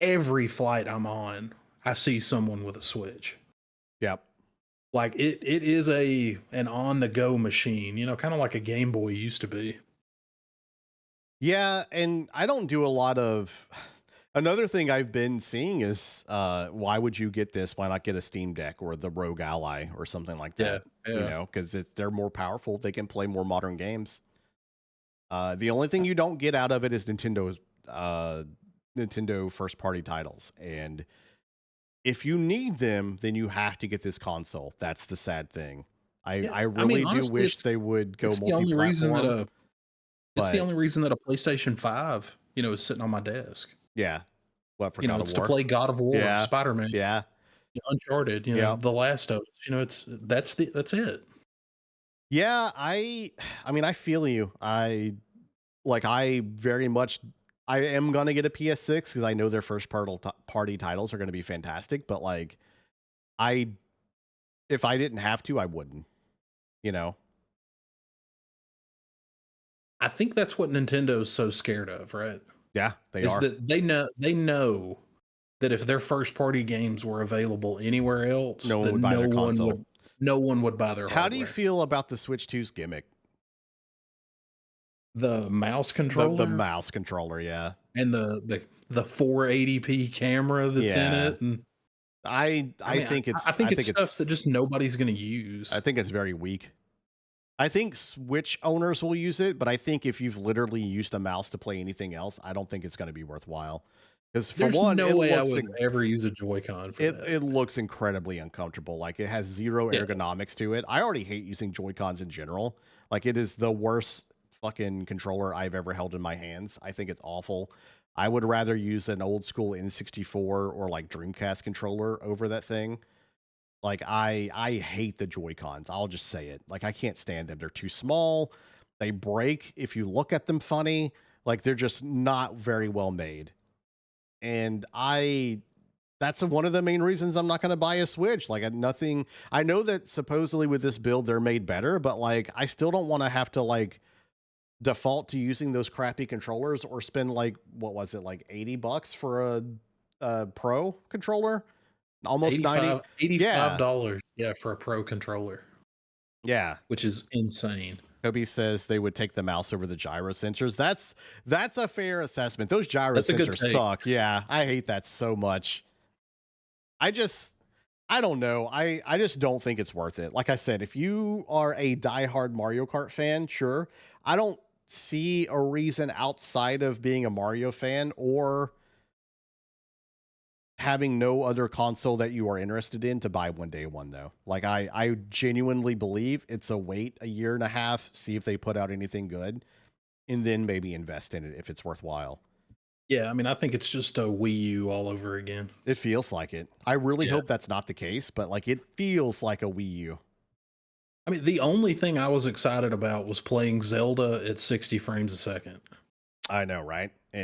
every flight I'm on, I see someone with a Switch. Yep. Like it is an on-the-go machine, kind of like a Game Boy used to be. Yeah, and I don't do a lot of. Another thing I've been seeing is, why would you get this? Why not get a Steam Deck or the Rogue Ally or something like that? Yeah. Because they're more powerful. They can play more modern games. The only thing you don't get out of it is Nintendo first party titles, and if you need them, then you have to get this console. That's the sad thing. I really do wish they would go multi-platform. It's the only reason that a PlayStation 5, is sitting on my desk. Yeah. What, for God of War? To play God of War, Spider-Man. Yeah. Uncharted, The Last of Us. That's it. Yeah, I mean, I feel you. I very much I am gonna get a PS6 because I know their first party titles are gonna be fantastic, but like if I didn't have to, I wouldn't. I think that's what Nintendo's so scared of, right? Yeah, they is are. That they know that if their first party games were available anywhere else, no one would buy their console. No one would buy their hardware. How do you feel about the Switch 2's gimmick? The mouse controller? The mouse controller, yeah. And the 480p camera that's in it. And I think it's stuff that just nobody's going to use. I think it's very weak. I think Switch owners will use it, but I think if you've literally used a mouse to play anything else, I don't think it's going to be worthwhile. Because for one, no way I would ever use a Joy-Con for that. It looks incredibly uncomfortable. Like, it has zero ergonomics to it. I already hate using Joy-Cons in general. Like, it is the worst fucking controller I've ever held in my hands. I think it's awful. I would rather use an old school N64 or like Dreamcast controller over that thing. Like, I hate the Joy-Cons. I'll just say it. Like, I can't stand them. They're too small. They break if you look at them funny. Like, they're just not very well made. And that's one of the main reasons I'm not going to buy a Switch. Like, I know that supposedly with this build they're made better, but like, I still don't want to have to like default to using those crappy controllers or spend like, what was it, like $80 for a Pro controller? Almost $85. Yeah, for a Pro controller. Yeah, which is insane. Kobe says they would take the mouse over the gyro sensors. That's a fair assessment. Those gyro sensors suck. Yeah, I hate that so much. I don't know. I just don't think it's worth it. Like I said, if you are a diehard Mario Kart fan, sure. I don't see a reason outside of being a Mario fan or having no other console that you are interested in to buy one day one, though. Like, I genuinely believe it's a wait a year and a half, see if they put out anything good, and then maybe invest in it if it's worthwhile. Yeah, I mean, I think it's just a Wii U all over again. It feels like it. I really Yeah. hope that's not the case, but like it feels like a Wii U. I mean, the only thing I was excited about was playing Zelda at 60 frames a second. I know, right? So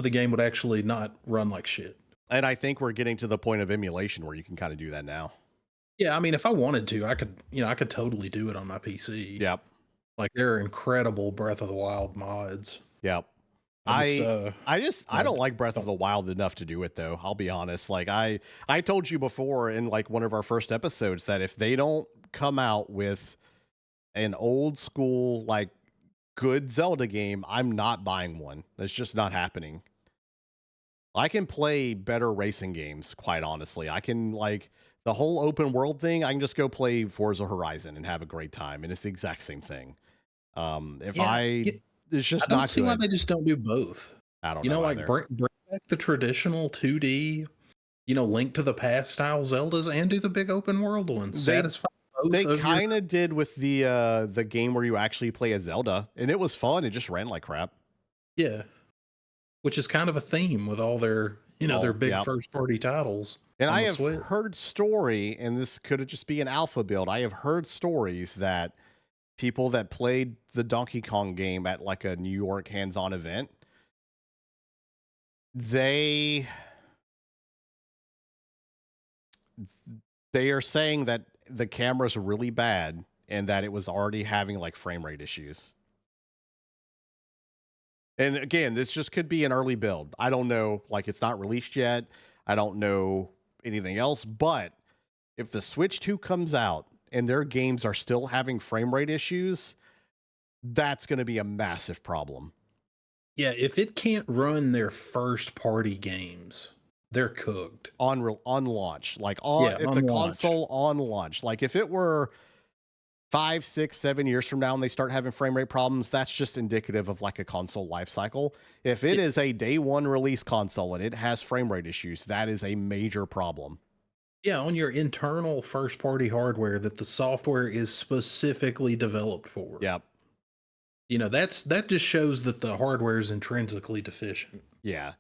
the game would actually not run like shit. And I think we're getting to the point of emulation where you can kind of do that now. Yeah, I mean, if I wanted to, I could totally do it on my PC. Yep. Like there are incredible Breath of the Wild mods. Yep. I just I I don't like Breath of the Wild enough to do it though. I'll be honest. Like I told you before in like one of our first episodes that if they don't come out with an old school like good Zelda game, I'm not buying one. That's just not happening. I can play better racing games, quite honestly. I can like the whole open world thing, I can just go play Forza Horizon and have a great time and it's the exact same thing. If yeah, I yeah, It's I just don't not see why good. they just don't do both. I don't You know, know like either. bring back the traditional 2D, Link to the Past style Zeldas and do the big open world ones. They Satisfy both they of your kind of did with the game where you actually play as Zelda, and it was fun. It just ran like crap. yeah, which is kind of a theme with all their, their All big yeah. first party titles And on I the have Switch. heard story, and this could just be an alpha build. I have heard stories that people that played the Donkey Kong game at like a New York hands-on event, they they are saying that the camera's really bad and that it was already having like frame rate issues. And again, this just could be an early build. I don't know. Like, it's not released yet. I don't know anything else. But if the Switch 2 comes out and their games are still having frame rate issues, that's going to be a massive problem Yeah, if it can't run their first party games, they're cooked. on launch. Like, on Yeah, if on the launch. console on launch, like if it were 5, 6, 7 years from now and they start having frame rate problems, that's just indicative of like a console life cycle. If it Yeah, is a day one release console and it has frame rate issues, that is a major problem. yeah, on your internal first party hardware that the software is specifically developed for. Yep. That just shows that the hardware is intrinsically deficient. Yeah.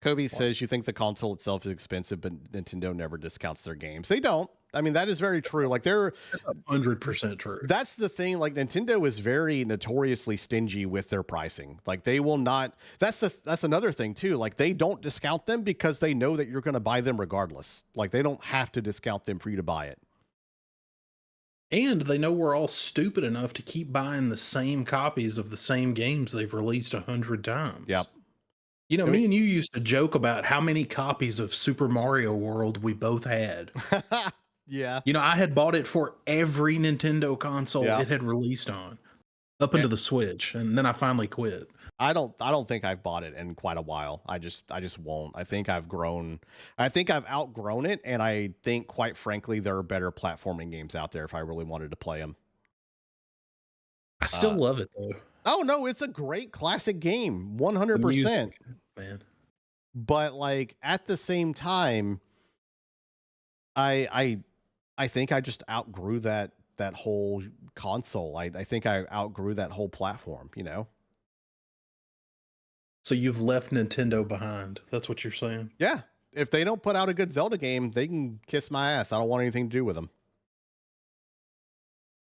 Kobe Like, says you think the console itself is expensive, but Nintendo never discounts their games. They don't. I mean, that is very true. Like that's 100% true. that's the thing. Like Nintendo is very notoriously stingy with their pricing. Like they will not. That's another thing too. Like they don't discount them because they know that you're going to buy them regardless. Like they don't have to discount them for you to buy it. And they know we're all stupid enough to keep buying the same copies of the same games they've released 100 times. Yep. I mean, Me and you used to joke about how many copies of Super Mario World we both had. yeah. I had bought it for every Nintendo console Yeah. it had released on, up And into the Switch, and then I finally quit. I don't think I've bought it in quite a while. I just won't. I think I've grown. I think I've outgrown it, and I think quite frankly there are better platforming games out there if I really wanted to play them. I still love it though. Oh no, it's a great classic game, The 100%. music, man. But like at the same time, I I think I just outgrew that whole console. I think I outgrew that whole platform. So you've left Nintendo behind. That's what you're saying. Yeah. If they don't put out a good Zelda game, they can kiss my ass. I don't want anything to do with them.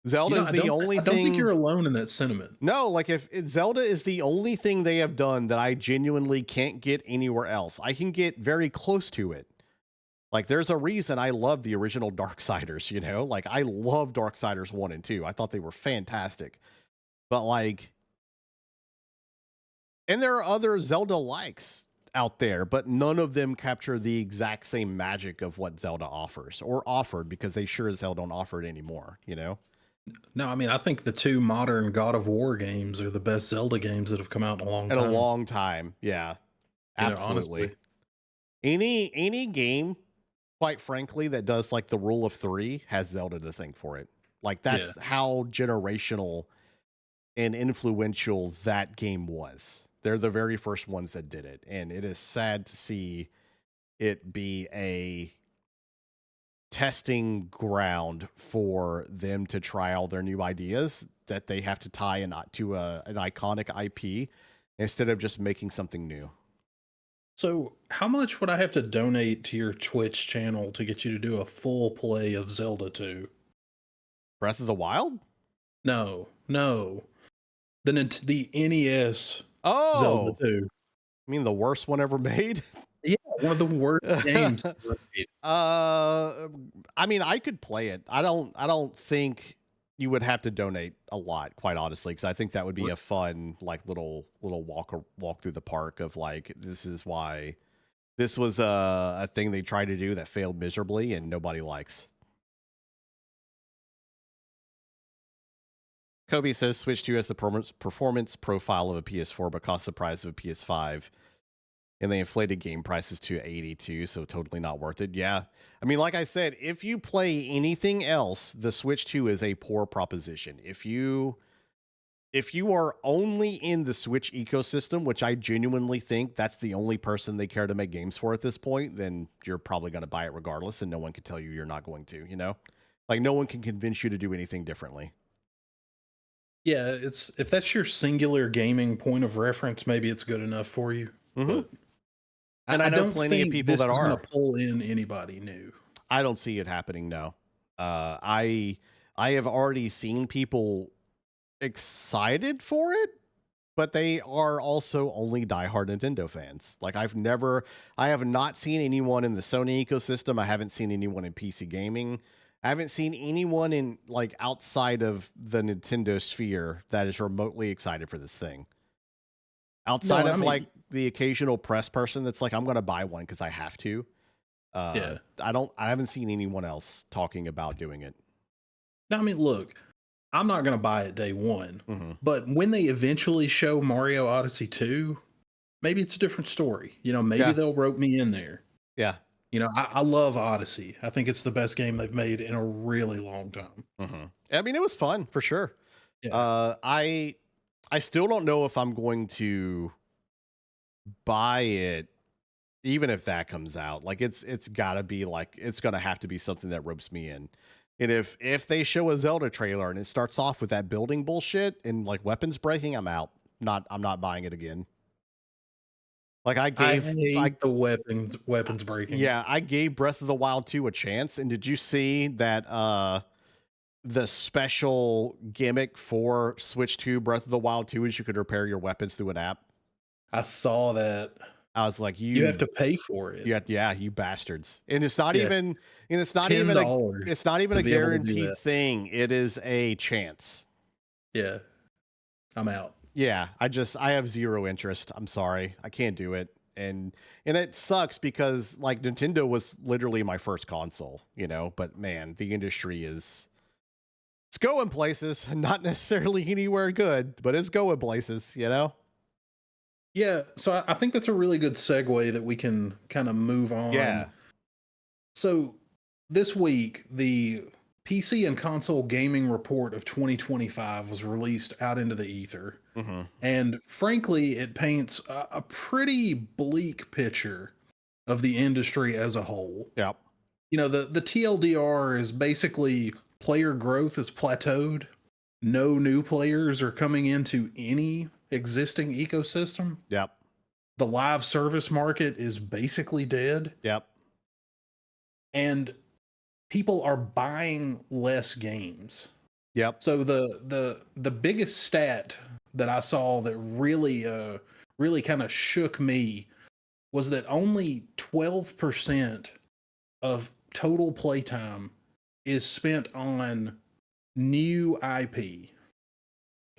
Zelda is the only I don't think thing. you're alone in that sentiment. No, like Zelda is the only thing they have done that I genuinely can't get anywhere else. I can get very close to it. Like there's a reason I love the original Darksiders. Like I love Darksiders 1 and 2. I thought they were fantastic. But like, and there are other Zelda likes out there, but none of them capture the exact same magic of what Zelda offers or offered, because they sure as hell don't offer it anymore. No, I mean I think the two modern God of War games are the best Zelda games that have come out in a long In a time. long time. Yeah. Absolutely. Honestly. Any game, quite frankly, that does like the rule of three has Zelda to thank for it. Like that's how generational and influential that game was. They're the very first ones that did it. And it is sad to see it be a testing ground for them to try all their new ideas that they have to tie to an iconic IP instead of just making something new. So, how much would I have to donate to your Twitch channel to get you to do a full play of Zelda 2? Breath of the Wild? No, no. The NES Zelda Oh, 2. I mean the worst one ever made. Yeah, one of the worst games ever made. I mean, I could play it. I don't think you would have to donate a lot, quite honestly, because I think that would be a fun, like little walk through the park of like this is why this was a thing they tried to do that failed miserably and nobody likes. Kobe says Switch 2 has the performance profile of a PS4, but costs the price of a PS5. And they inflated game prices to 82, so totally not worth it. Yeah. I mean, like I said, if you play anything else, the Switch 2 is a poor proposition. If you are only in the Switch ecosystem, which I genuinely think that's the only person they care to make games for at this point, then you're probably going to buy it regardless, and no one can tell you you're not going to, you know? Like, no one can convince you to do anything differently. Yeah, it's if that's your singular gaming point of reference, maybe it's good enough for you. But And I know don't plenty of think people this that is going are. to pull in anybody new. I don't see it happening, no. I have already seen people excited for it, but they are also only diehard Nintendo fans. Like I have not seen anyone in the Sony ecosystem. I haven't seen anyone in PC gaming. I haven't seen anyone in like outside of the Nintendo sphere that is remotely excited for this thing. No, Outside and I of mean, like the occasional press person that's like, I'm going to buy one because I have to. yeah. I haven't seen anyone else talking about doing it. No, I mean, look, I'm not going to buy it day one, Mm-hmm. but when they eventually show Mario Odyssey 2, maybe it's a different story. You know, maybe Yeah. they'll rope me in there. Yeah. You know, I love Odyssey. I think it's the best game they've made in a really long time. Mm-hmm. I mean, it was fun for sure. Yeah. I still don't know if I'm going to buy it, even if that comes out. Like it's gotta be like it's gonna have to be something that ropes me in. And if they show a Zelda trailer and it starts off with that building bullshit and like weapons breaking, I'm out. I'm not buying it again. Like I hate the weapons breaking. yeah, I gave Breath of the Wild 2 a chance. And did you see that the special gimmick for Switch 2 Breath of the Wild 2 is you could repair your weapons through an app? I saw that. I was like, You have to pay for it. yeah, you bastards. And it's not Yeah, even and $10 it's not even to a be able to do guaranteed that. thing. It is a chance. Yeah, I'm out. Yeah, I have zero interest. I'm sorry. I can't do it. And it sucks because like Nintendo was literally my first console, you know, but man, the industry is it's going places, not necessarily anywhere good, but it's going places, you know? Yeah, so I think that's a really good segue that we can kind of move Yeah. on. So this week, the PC and console gaming report of 2025 was released out into the ether. Mm-hmm. And frankly, it paints a pretty bleak picture of the industry as a whole. Yep. You know, the TLDR is basically player growth is plateaued. No new players are coming into any existing ecosystem. Yep. The live service market is basically dead. Yep. And people are buying less games. Yep. So the biggest stat that I saw that really kind of shook me was that only 12% of total playtime is spent on new IP.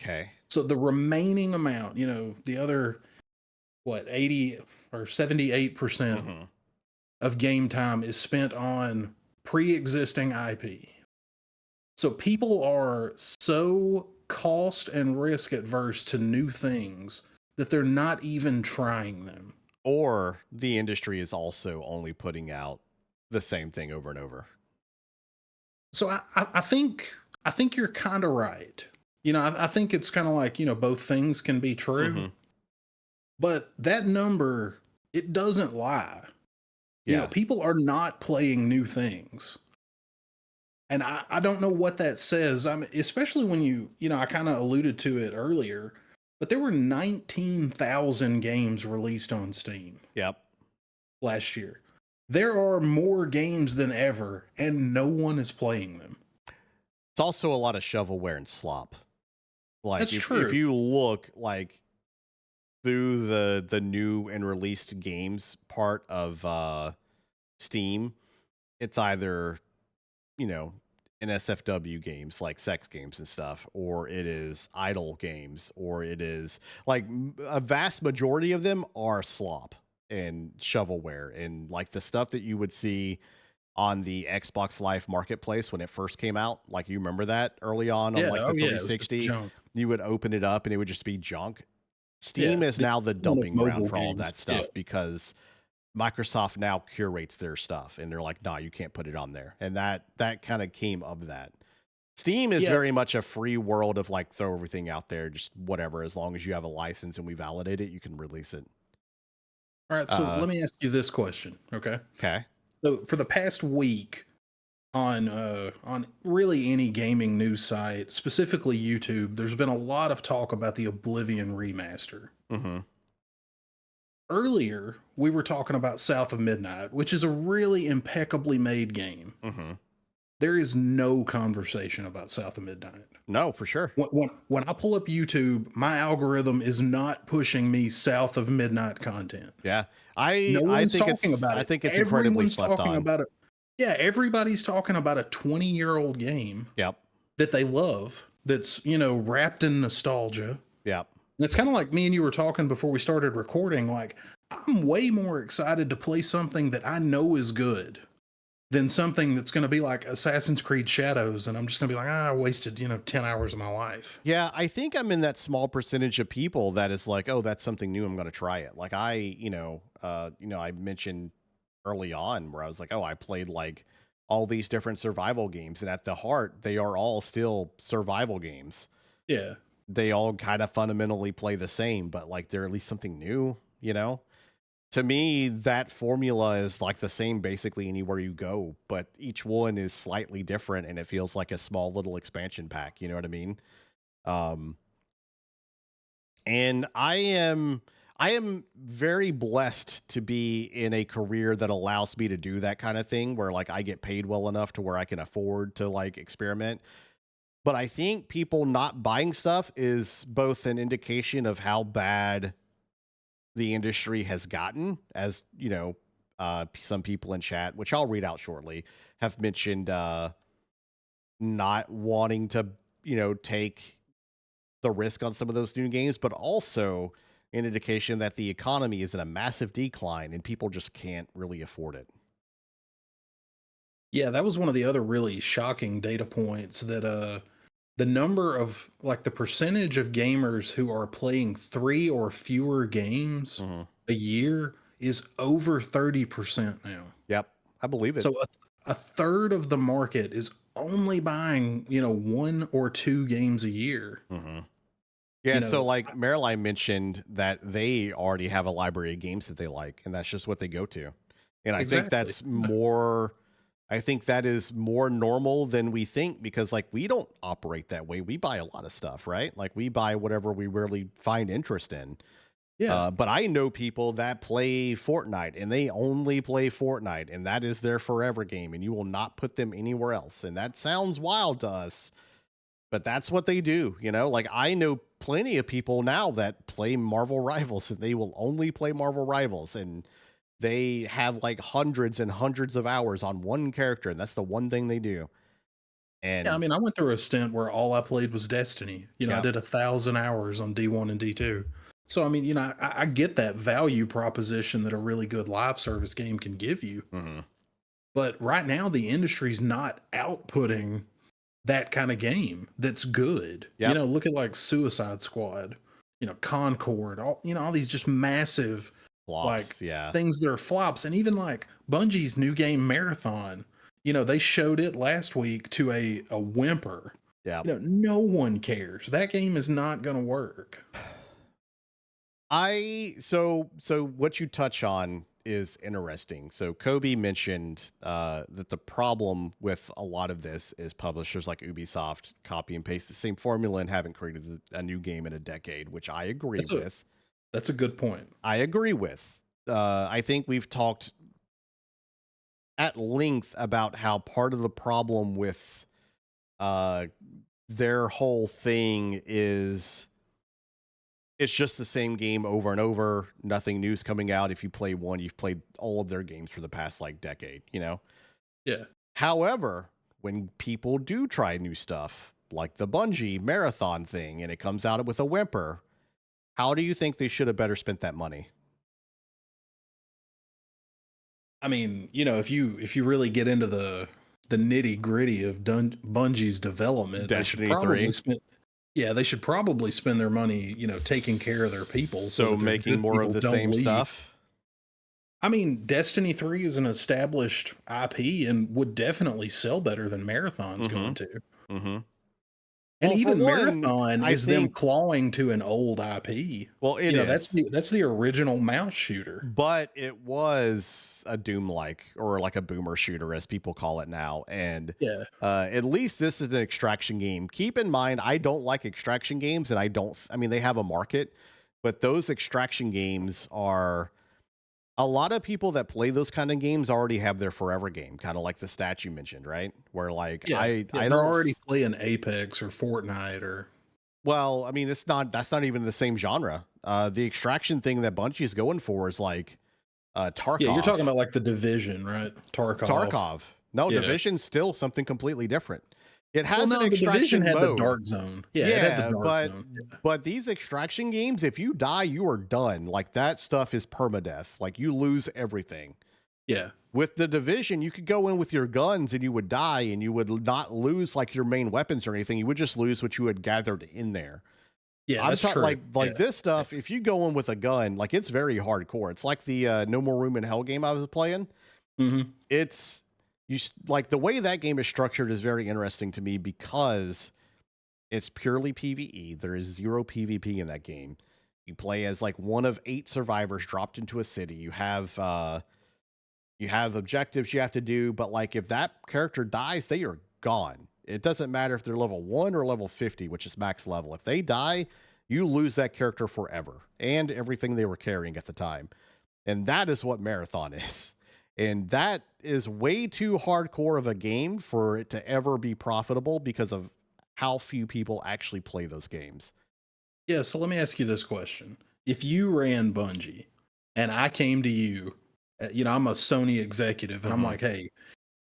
Okay. So the remaining amount, you know, the other 80 or 78% Mm-hmm. of game time is spent on pre-existing IP. So people are so cost and risk adverse to new things that they're not even trying them. Or the industry is also only putting out the same thing over and over. So I think you're kind of right. You know, I think it's kind of like, you know, both things can be true. Mm-hmm. But that number, it doesn't lie. You know, people are not playing new things. And I don't know what that says. I mean, especially when you know, I kind of alluded to it earlier, but there were 19,000 games released on Steam. Yep. last year. There are more games than ever, and no one is playing them. It's also a lot of shovelware and slop. Like That's if true. you look like through the new and released games part of Steam, it's either, you know, NSFW games like sex games and stuff, or it is idle games, or it is like a vast majority of them are slop and shovelware and like the stuff that you would see on the Xbox Live Marketplace when it first came out. Like you remember that early on Yeah. like the Oh yeah. It was just 360, junk. you would open it up and it would just be junk. Yeah. Steam is The now the equivalent of dumping ground mobile for all of games. that Yeah. stuff because Microsoft now curates their stuff and they're like, nah, you can't put it on there. And that kind of came of that. Steam is Yeah. very much a free world of like throw everything out there, just whatever. As long as you have a license and we validate it, you can release it. All right. So let me ask you this question. Okay. Okay. So for the past week on really any gaming news site, specifically YouTube, there's been a lot of talk about the Oblivion remaster. Mm-hmm. Earlier, we were talking about South of Midnight, which is a really impeccably made game. Mm-hmm. There is no conversation about South of Midnight. No, for sure. When I pull up YouTube, my algorithm is not pushing me South of Midnight content. Yeah. No I one's think talking about I it. think it's incredibly Everyone's slept talking on. about it. Yeah, everybody's talking about a 20-year-old game Yep. that they love that's, wrapped in nostalgia. Yep. And it's kind of like me and you were talking before we started recording. Like, I'm way more excited to play something that I know is good than something that's going to be like Assassin's Creed Shadows. And I'm just going to be like, I wasted, 10 hours of my life. Yeah, I think I'm in that small percentage of people that is like, oh, that's something new. I'm going to try it. Like I mentioned early on where I was like, oh, I played like all these different survival games, and at the heart, they are all still survival games. Yeah. They all kind of fundamentally play the same, but like they're at least something new, you know? To me, that formula is like the same basically anywhere you go, but each one is slightly different and it feels like a small little expansion pack, you know what I mean? Um, and I am very blessed to be in a career that allows me to do that kind of thing where like I get paid well enough to where I can afford to like experiment. But I think people not buying stuff is both an indication of how bad the industry has gotten, as some people in chat, which I'll read out shortly, have mentioned not wanting to, take the risk on some of those new games, but also an indication that the economy is in a massive decline and people just can't really afford it. Yeah, that was one of the other really shocking data points that the number of like the percentage of gamers who are playing 3 or fewer games Hmm. a year is over 30% now. Yep, I believe it. So a third of the market is only buying, 1 or 2 games a year. Hmm. Yeah, You so know, like Marilyn mentioned that they already have a library of games that they like, and that's just what they go to. And exactly. I think that is more normal than we think because like we don't operate that way. We buy a lot of stuff, right? Like we buy whatever we really find interest in. Yeah. But I know people that play Fortnite and they only play Fortnite and that is their forever game and you will not put them anywhere else. And that sounds wild to us, but that's what they do, Like I know plenty of people now that play Marvel Rivals and they will only play Marvel Rivals and they have like hundreds and hundreds of hours on one character and that's the one thing they do. Yeah, I And mean, I went through a stint where all I played was Destiny. I yeah. did 1,000 hours on D1 and D2. So I mean, I get that value proposition that a really good live service game can give you. Hmm. But right now, the industry's not outputting that kind of game that's good. Yep. Look at like Suicide Squad, Concord, all these just massive like Flops. Yeah. things that are flops. And even like Bungie's new game Marathon, they showed it last week to a whimper. Yeah. No one cares. That game is not going to work. So what you touch on is interesting. So Kobe mentioned that the problem with a lot of this is publishers like Ubisoft copy and paste the same formula and haven't created a new game in a decade, which I agree That's a with. that's a good point. I agree with. I think we've talked at length about how part of the problem with uh, their whole thing is it's just the same game over and over. Nothing new's coming out. If you play one, you've played all of their games for the past like decade, you know? Yeah. However, when people do try new stuff, like the Bungie marathon thing, and it comes out with a whimper, how do you think they should have better spent that money? I mean, if you really get into the nitty gritty of Bungie's development, they should Destiny probably 3. spend. Yeah, they should probably spend their money, taking care of their people so So that their making good more of people the don't same leave. stuff. I mean, Destiny 3 is an established IP and would definitely sell better than Marathon's going to. Mm-hmm. And Well, for even one, Marathon I is them think, clawing to an old IP. well, it That's is, the original mouse shooter. but it was a Doom like, or like a boomer shooter, as people call it now. And Yeah. at least this is an extraction game. Keep in mind, I don't like extraction games, and I mean, they have a market, but those extraction games are a lot of people that play those kind of games already have their forever game, kind of like the stat you mentioned, right? Where like Yeah. Yeah, I they're don't already playing Apex or Fortnite or well, I mean, that's not even the same genre. The extraction thing that Bungie's going for is like yeah, you're talking Tarkov. about like the Division, right? Tarkov. Tarkov. No, Yeah. Division's still something completely different. It Well, has an no, the Division extraction had the mode. Dark Zone. Yeah, it had the Yeah, Dark Zone. Yeah. but these extraction games, if you die, you are done. Like that stuff is permadeath. Like you lose everything. Yeah. With the Division, you could go in with your guns and you would die, and you would not lose like your main weapons or anything. You would just lose what you had gathered in there. Yeah, I'm that's talking true. like Yeah. this stuff. If you go in with a gun, like it's very hardcore. It's like the No More Room in Hell game I was playing. Hmm. It's like the way that game is structured is very interesting to me because it's purely PvE. There is zero PvP in that game. You play as like one of 8 survivors dropped into a city. You have objectives you have to do, but like if that character dies, they are gone. It doesn't matter if they're level 1 or level 50, which is max level. If they die, you lose that character forever and everything they were carrying at the time. And that is what Marathon is. And that is way too hardcore of a game for it to ever be profitable because of how few people actually play those games. Yeah, so let me ask you this question. If you ran Bungie and I came to you, I'm a Sony executive and I'm Mhm. like, "Hey,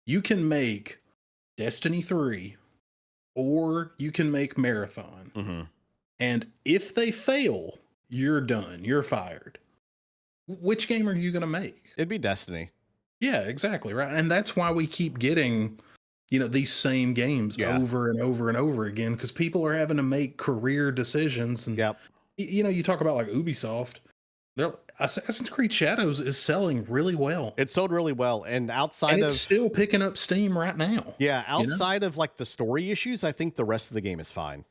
you can make Destiny 3 or you can make Marathon. Mhm. And if they fail, you're done. You're fired." Which game are you going to make? It'd be Destiny. Yeah, exactly, right. And that's why we keep getting, these same games Yeah. over and over and over again because people are having to make career decisions. And Yep. you talk about like Ubisoft, Assassin's Creed Shadows is selling really well, It sold really well. And and outside it's still of picking up steam right now. yeah, You know, outside of like the story issues, I think the rest of the game is fine.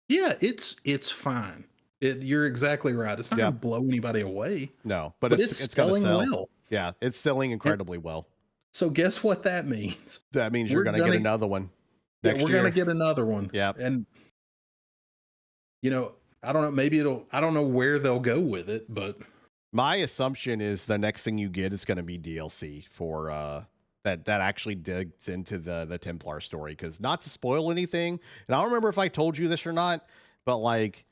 yeah, it's fine. You're exactly right. It's not going to Yep. blow anybody away, No, but but it's it's gonna selling sell. well. Yeah, it's selling And incredibly well. so, guess what that means? That means you're We're gonna get gonna, another one yeah, next we're gonna year. get another one, Yep. and I don't know. Maybe I don't know where they'll go with it, but My assumption is the next thing you get is gonna be DLC for that actually digs into the Templar story. Because not to spoil anything, and I don't remember if I told you this or not, but like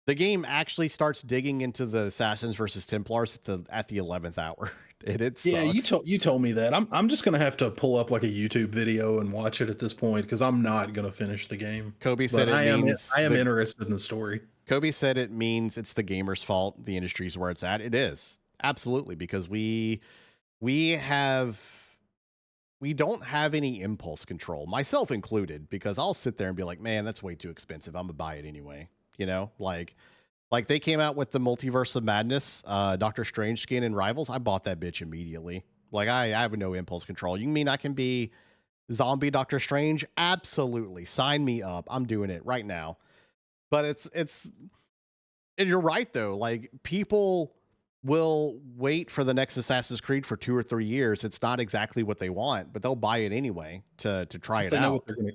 the game actually starts digging into the Assassins versus Templars at the 11th hour, and it yeah, sucks. you told me that. I'm just gonna have to pull up like a YouTube video and watch it at this point because I'm not gonna finish the game. Kobe But said it means I am the interested in the story. Kobe said it means it's the gamer's fault. The industry's where it's at. It is absolutely because we have we don't have any impulse control, myself included, because I'll sit there and be like, man, that's way too expensive. I'm gonna buy it anyway. You know, like they came out with the Multiverse of Madness, Doctor Strange skin and Rivals. I bought that bitch immediately. Like I have no impulse control. You mean I can be zombie Doctor Strange? Absolutely. Sign me up. I'm doing it right now. But it's and you're right though. Like people will wait for the next Assassin's Creed for 2 or 3 years. It's not exactly what they want, but they'll buy it anyway to try If it they know what out. they're gonna.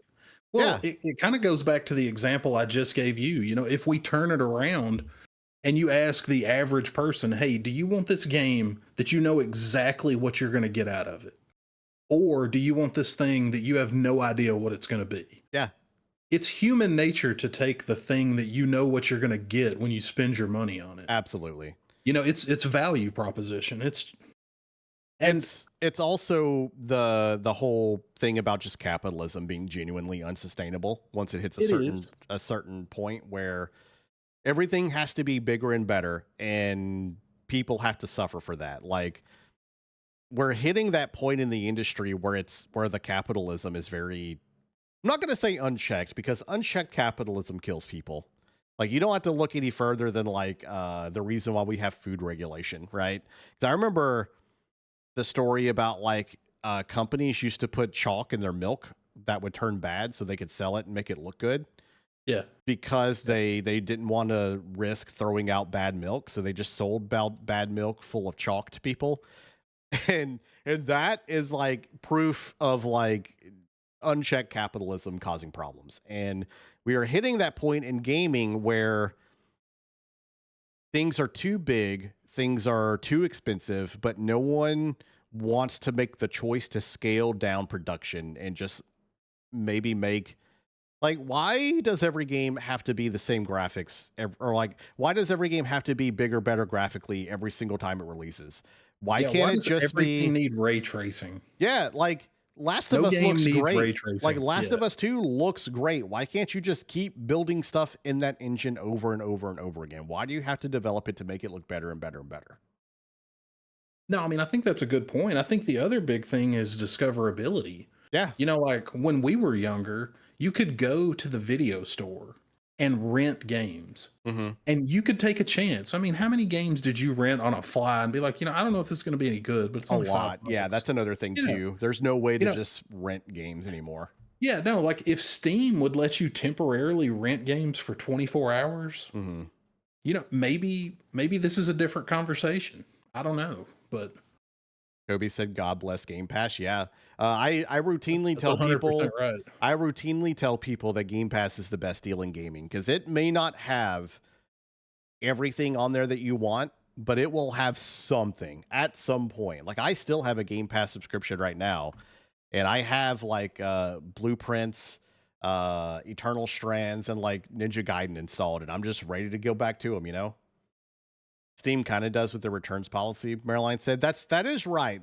Well, Yeah. it kind of goes back to the example I just gave you. If we turn it around, and you ask the average person, "Hey, do you want this game that you know exactly what you're going to get out of it? Or do you want this thing that you have no idea what it's going to be?" Yeah, It's human nature to take the thing that you know what you're going to get when you spend your money on it. absolutely. It's value proposition. And It's also the whole thing about just capitalism being genuinely unsustainable once it hits it is. a certain point where everything has to be bigger and better, and people have to suffer for that. Like, we're hitting that point in the industry where the capitalism is very, I'm not going to say unchecked, because unchecked capitalism kills people. Like, you don't have to look any further than like the reason why we have food regulation, right? Because I remember the story about like companies used to put chalk in their milk that would turn bad so they could sell it and make it look good, Yeah. because Yeah. they didn't want to risk throwing out bad milk, so they just sold bad milk full of chalk to people. And that is like proof of like unchecked capitalism causing problems. And we are hitting that point in gaming where things are too big, things are too expensive, but no one wants to make the choice to scale down production and just maybe make, like, why does every game have to be the same graphics or like why does every game have to be bigger, better graphically every single time it releases? Why Yeah. can't Why it does just everything be, need ray tracing? yeah, like Last of No Us game looks needs ray great. Like tracing. Last Yeah. of Us 2 looks great. Why can't you just keep building stuff in that engine over and over and over again? Why do you have to develop it to make it look better and better and better? No, I mean, I think that's a good point. I think the other big thing is discoverability. Yeah. Like when we were younger, you could go to the video store and rent games Mm-hmm. and you could take a chance. I mean, how many games did you rent on a fly and be like, I don't know if this is going to be any good, but it's A only five lot. Yeah, bucks. that's another thing You know, too. There's no way you to know, just rent games anymore. yeah, no, like if Steam would let you temporarily rent games for 24 hours, Mm-hmm. maybe this is a different conversation. I don't know, but Kobe said, "God bless Game Pass." Yeah, I that's, routinely that's tell 100% people, right. that Game Pass is the best deal in gaming, because it may not have everything on there that you want, but it will have something at some point. Like, I still have a Game Pass subscription right now, and I have like Blueprints, Eternal Strands, and like Ninja Gaiden installed, and I'm just ready to go back to them. Steam kind of does with the returns policy. Marilyn said that is right.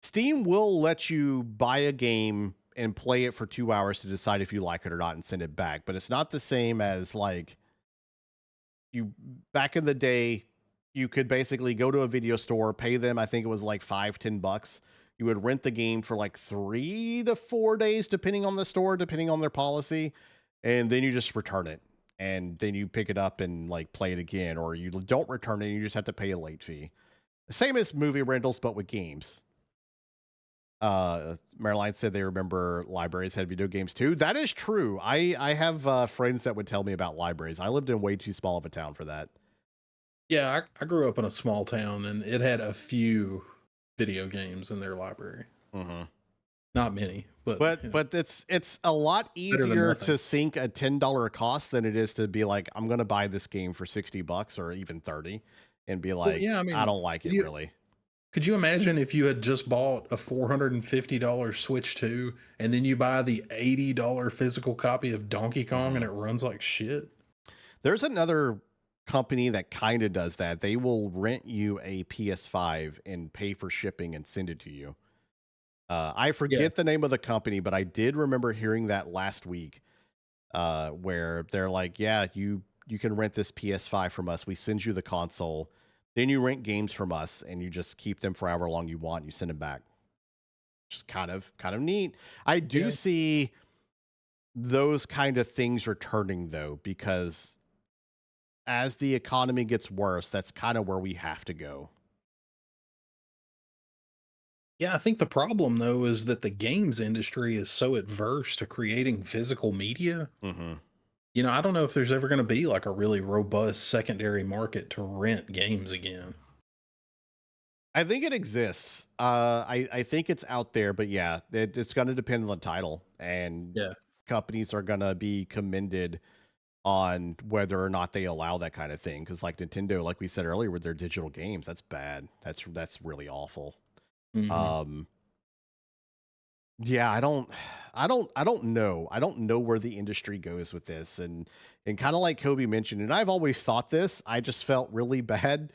Steam will let you buy a game and play it for 2 hours to decide if you like it or not and send it back, but it's not the same as like you back in the day. You could basically go to a video store, pay them, I think it was like $5-10. You would rent the game for like 3 to 4 days, depending on the store, depending on their policy, and then you just return it. And then you pick it up and like play it again, or you don't return it, and you just have to pay a late fee. Same as movie rentals, but with games. Marilyn said they remember libraries had video games too. That is true. I have friends that would tell me about libraries. I lived in way too small of a town for that. Yeah, I grew up in a small town and it had a few video games in their library. Mm-hmm. Not many, but But it's a lot better than easier nothing. to sink a $10 cost than it is to be like, I'm gonna buy this game for $60 or even 30 and be Well, like, yeah, I I mean, don't like could it you really. could you imagine if you had just bought a $450 Switch 2 and then you buy the $80 physical copy of Donkey Kong and Hmm. it runs like shit? There's another company that kind of does that. They will rent you a PS5 and pay for shipping and send it to you. I Yeah. forget the name of the company, but I did remember hearing that last week, where they're like, "Yeah, you can rent this PS5 from us. We send you the console, then you rent games from us, and you just keep them for however long you want. You send them back." Just kind of neat. I do Yeah. see those kind of things returning though, because as the economy gets worse, that's kind of where we have to go. Yeah, I think the problem though is that the games industry is so adverse to creating physical media. Hmm. I don't know if there's ever going to be like a really robust secondary market to rent games again. I think it exists. I think it's out there, but yeah, it's going to depend on the title, and Yeah. companies are going to be commended on whether or not they allow that kind of thing. Because like Nintendo, like we said earlier, with their digital games, that's bad. That's really awful. Hmm. Um, yeah, I don't know. I don't know where the industry goes with this, and kind of like Kobe mentioned, and I've always thought this. I just felt really bad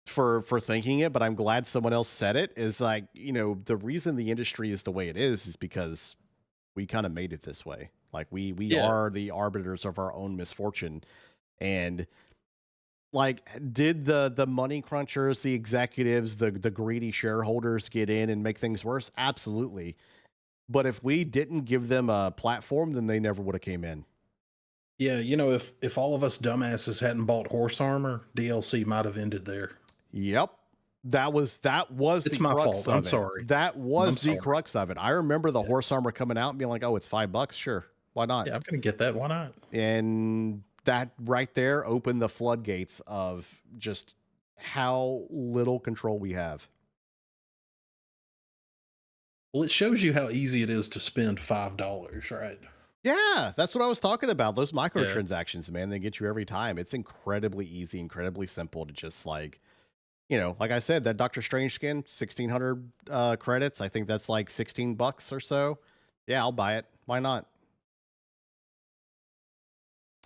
for thinking it, but I'm glad someone else said it. Is like, the reason the industry is the way it is because we kind of made it this way. Like we Yeah. are the arbiters of our own misfortune. And like, did the money crunchers, the executives, the greedy shareholders get in and make things worse? Absolutely. But if we didn't give them a platform, then they never would have came in. Yeah, if all of us dumbasses hadn't bought horse armor, DLC might have ended there. Yep. That was the It's my crux fault. I'm of it. sorry. That I'm was the sorry. crux of it. I remember the Yeah. horse armor coming out and being like, "Oh, it's $5. Sure. Why not?" Yeah, I'm gonna get that. Why not? And that right there opened the floodgates of just how little control we have. Well, it shows you how easy it is to spend $5, right? Yeah, that's what I was talking about. Those Yeah. microtransactions, man, they get you every time. It's incredibly easy, incredibly simple to just like, like I said, that Doctor Strange skin, 1600 credits. I think that's like $16 or so. Yeah, I'll buy it. Why not?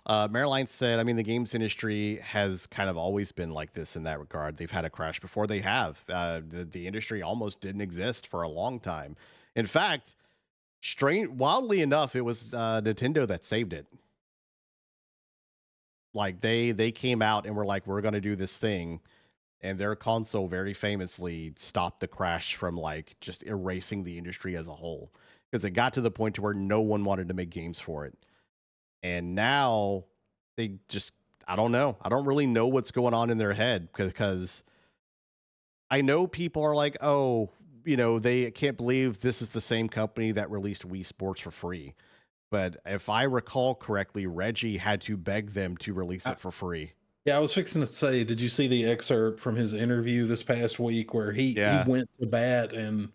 Marilyn said, I mean, the games industry has kind of always been like this in that regard. They've had a crash before they have. The industry almost didn't exist for a long time. In fact, wildly enough, it was Nintendo that saved it. Like they came out and were like, we're going to do this thing, and their console very famously stopped the crash from like just erasing the industry as a whole because it got to the point to where no one wanted to make games for it. And now they just, I don't know. I don't really know what's going on in their head because I know people are like, oh, they can't believe this is the same company that released Wii Sports for free. But if I recall correctly, Reggie had to beg them to release I, it for free. yeah, I was fixing to say, did you see the excerpt from his interview this past week where he Yeah. went to bat and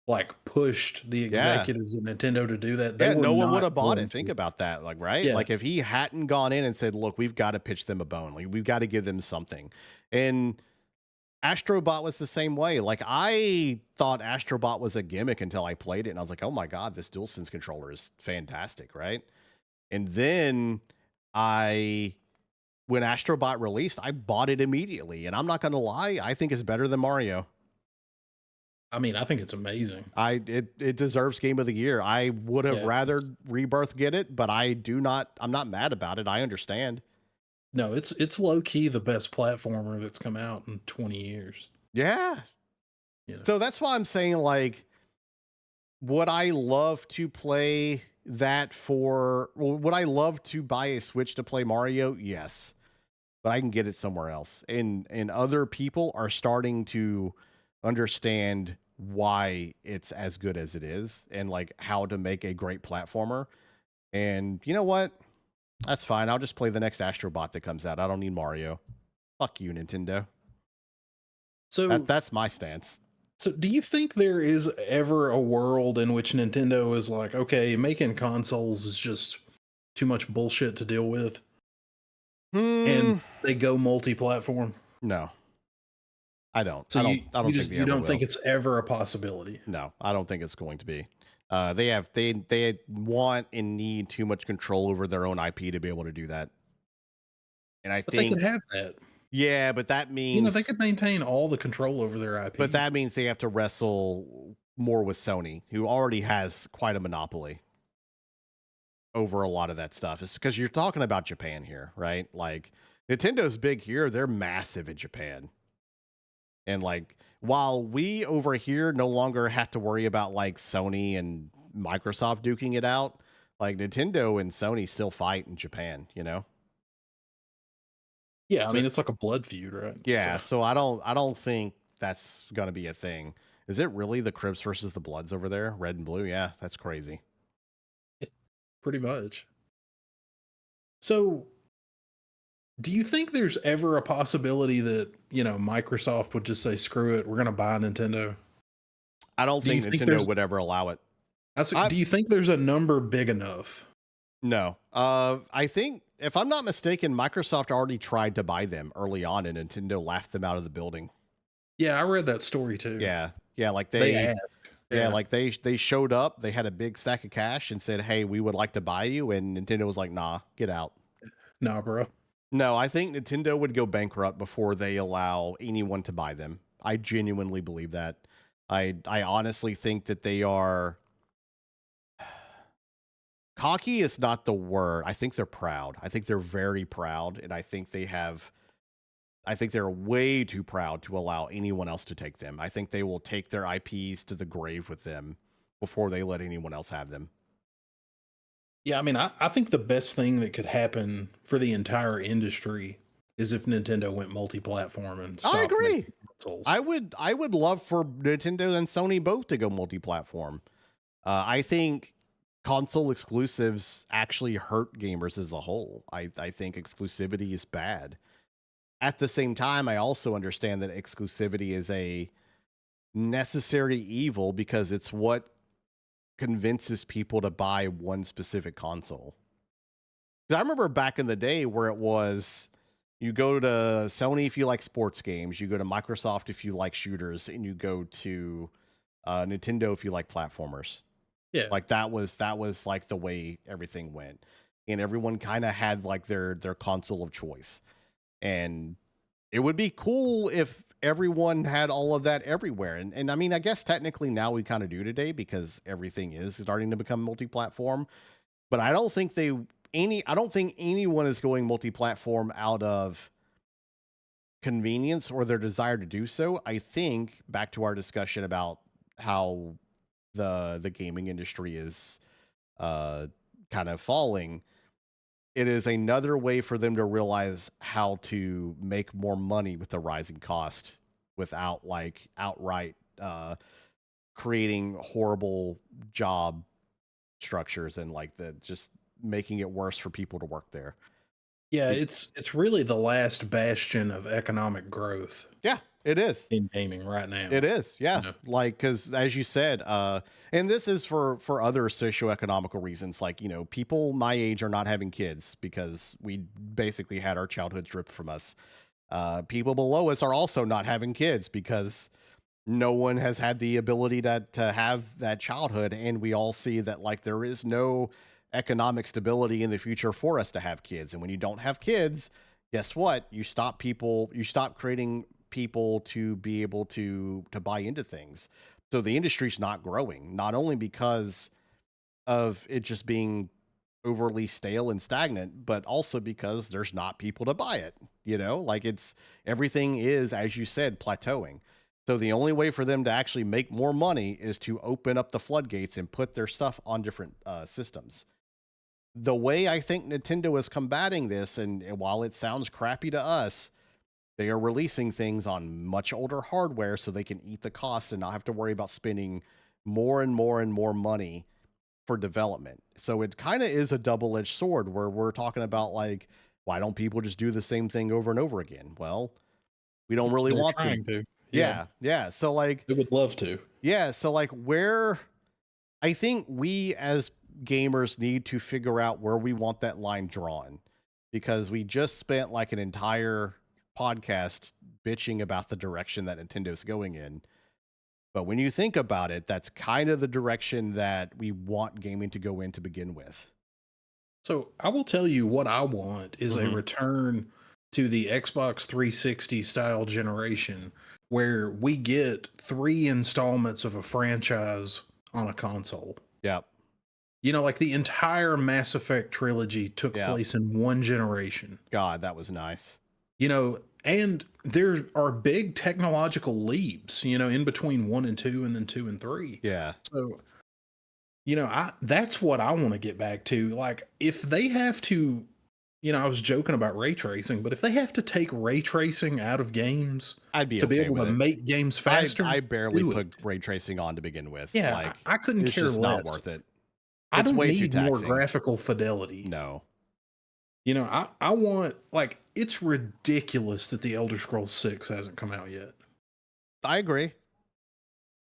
like pushed the Yeah. executives of Nintendo to do that? They Yeah, were no one would not have bought going it. Think to. about that. Like, right? Yeah. Like if he hadn't gone in and said, "Look, we've got to pitch them a bone. Like we've got to give them something." And Astrobot was the same way. Like I thought Astrobot was a gimmick until I played it and I was like, "Oh my god, this DualSense controller is fantastic," right? And then I when Astrobot released, I bought it immediately. And I'm not going to lie, I think it's better than Mario. I mean, I think it's amazing. It deserves game of the year. I would have Yeah. rather Rebirth get it, but I'm not mad about it. I understand. No, it's low key the best platformer that's come out in 20 years. Yeah. You know. So that's why I'm saying, like, would I love to play would I love to buy a Switch to play Mario? Yes. But I can get it somewhere else. And other people are starting to understand why it's as good as it is and like how to make a great platformer. And you know what? That's fine. I'll just play the next Astrobot that comes out. I don't need Mario. Fuck you, Nintendo. So That's my stance. so do you think there is ever a world in which Nintendo is like, okay, making consoles is just too much bullshit to deal with and Hmm. they go multi-platform? No, I don't. So I you don't. I you don't think just they you ever don't think will. it's ever a possibility? No, I don't think it's going to be. They want and need too much control over their own IP to be able to do that. And I But they could think, have that. yeah, They means could maintain all the control over their but IP. that means they have to wrestle more with Sony, who already has quite a monopoly over a lot of that stuff. It's because you're talking about Japan here, right? Like Nintendo's big here, they're massive in Japan. And like while we over here no longer have to worry about like Sony and Microsoft duking it out, like Nintendo and Sony still fight in Japan, you know? Yeah, I So mean it's like a blood feud, right? yeah, So so I don't think that's gonna be a thing. Is it really the Crips versus the Bloods over there? Red and blue? Yeah, that's crazy. pretty much. So do you think there's ever a possibility that, Microsoft would just say, screw it, we're going to buy Nintendo? I don't Do you think think Nintendo there's, would ever allow it. do I you think there's a number big enough? No. I think if I'm not mistaken, Microsoft already tried to buy them early on, and Nintendo laughed them out of the building. Yeah, I read that story too. Yeah, yeah, like They they, asked. yeah, Yeah. like they showed up. They had a big stack of cash and said, "Hey, we would like to buy you," and Nintendo was like, "Nah, get out." Nah, bro. No, I think Nintendo would go bankrupt before they allow anyone to buy them. I genuinely believe that. I honestly think that they are cocky is not the word. I think they're proud. I think they're very proud, and I think they're way too proud to allow anyone else to take them. I think they will take their IPs to the grave with them before they let anyone else have them. Yeah, I mean, I think the best thing that could happen for the entire industry is if Nintendo went multi-platform and I stopped agree. making consoles. I would love for Nintendo and Sony both to go multi-platform. I think console exclusives actually hurt gamers as a whole. I think exclusivity is bad. At the same time, I also understand that exclusivity is a necessary evil because it's what convinces people to buy one specific console. 'Cause I remember back in the day where it was you go to Sony if you like sports games, you go to Microsoft if you like shooters, and you go to Nintendo if you like platformers. Yeah. Like that was like the way everything went, and everyone kind of had like their console of choice. And it would be cool if everyone had all of that everywhere. And I mean, I guess technically now we kind of do today because everything is starting to become multi-platform. But I don't think anyone is going multi-platform out of convenience or their desire to do so. I think back to our discussion about how the gaming industry is uh kind of falling, it is another way for them to realize how to make more money with the rising cost without like outright creating horrible job structures and like the just making it worse for people to work there. Yeah, Be- it's really the last bastion of economic growth yeah, it is. in gaming right It now. is, yeah. You know. Like, because as you said, and this is for other socioeconomical reasons. Like, people my age are not having kids because we basically had our childhood stripped from us. People below us are also not having kids because no one has had the ability to have that childhood, and we all see that like there is no economic stability in the future for us to have kids. And when you don't have kids, guess what? You stop creating people to be able to buy into things. So the industry's not growing, not only because of it just being overly stale and stagnant, but also because there's not people to buy it. Like everything is, as you said, plateauing. So the only way for them to actually make more money is to open up the floodgates and put their stuff on different systems. The way I think Nintendo is combating this, and while it sounds crappy to us, they are releasing things on much older hardware so they can eat the cost and not have to worry about spending more and more and more money for development. So it kind of is a double-edged sword where we're talking about like, why don't people just do the same thing over and over again? Well, we don't really They're want them. trying to. Yeah. Yeah, yeah. So like, They would love to. yeah, so like where I think we as gamers need to figure out where we want that line drawn, because we just spent like an entire podcast bitching about the direction that Nintendo's going in. But when you think about it, that's kind of the direction that we want gaming to go in to begin with. So I will tell you what I want is a Hmm. return to the Xbox 360 style generation where we get 3 installments of a franchise on a console. Yep. Like the entire Mass Effect trilogy took Yep. place in one generation. God, that was nice. And there are big technological leaps, in between 1 and 2 and then 2 and 3. Yeah. So, I that's what I want to get back to. Like if they have to, I was joking about ray tracing, but if they have to take ray tracing out of games I'd be to be okay able with to it. make games I faster, I barely do it. put ray tracing on to begin with. Yeah, Like I couldn't it's care just not less. worth it. I It's don't way too need more taxing. graphical fidelity. No. I want like it's ridiculous that the Elder Scrolls 6 hasn't come out yet. I agree.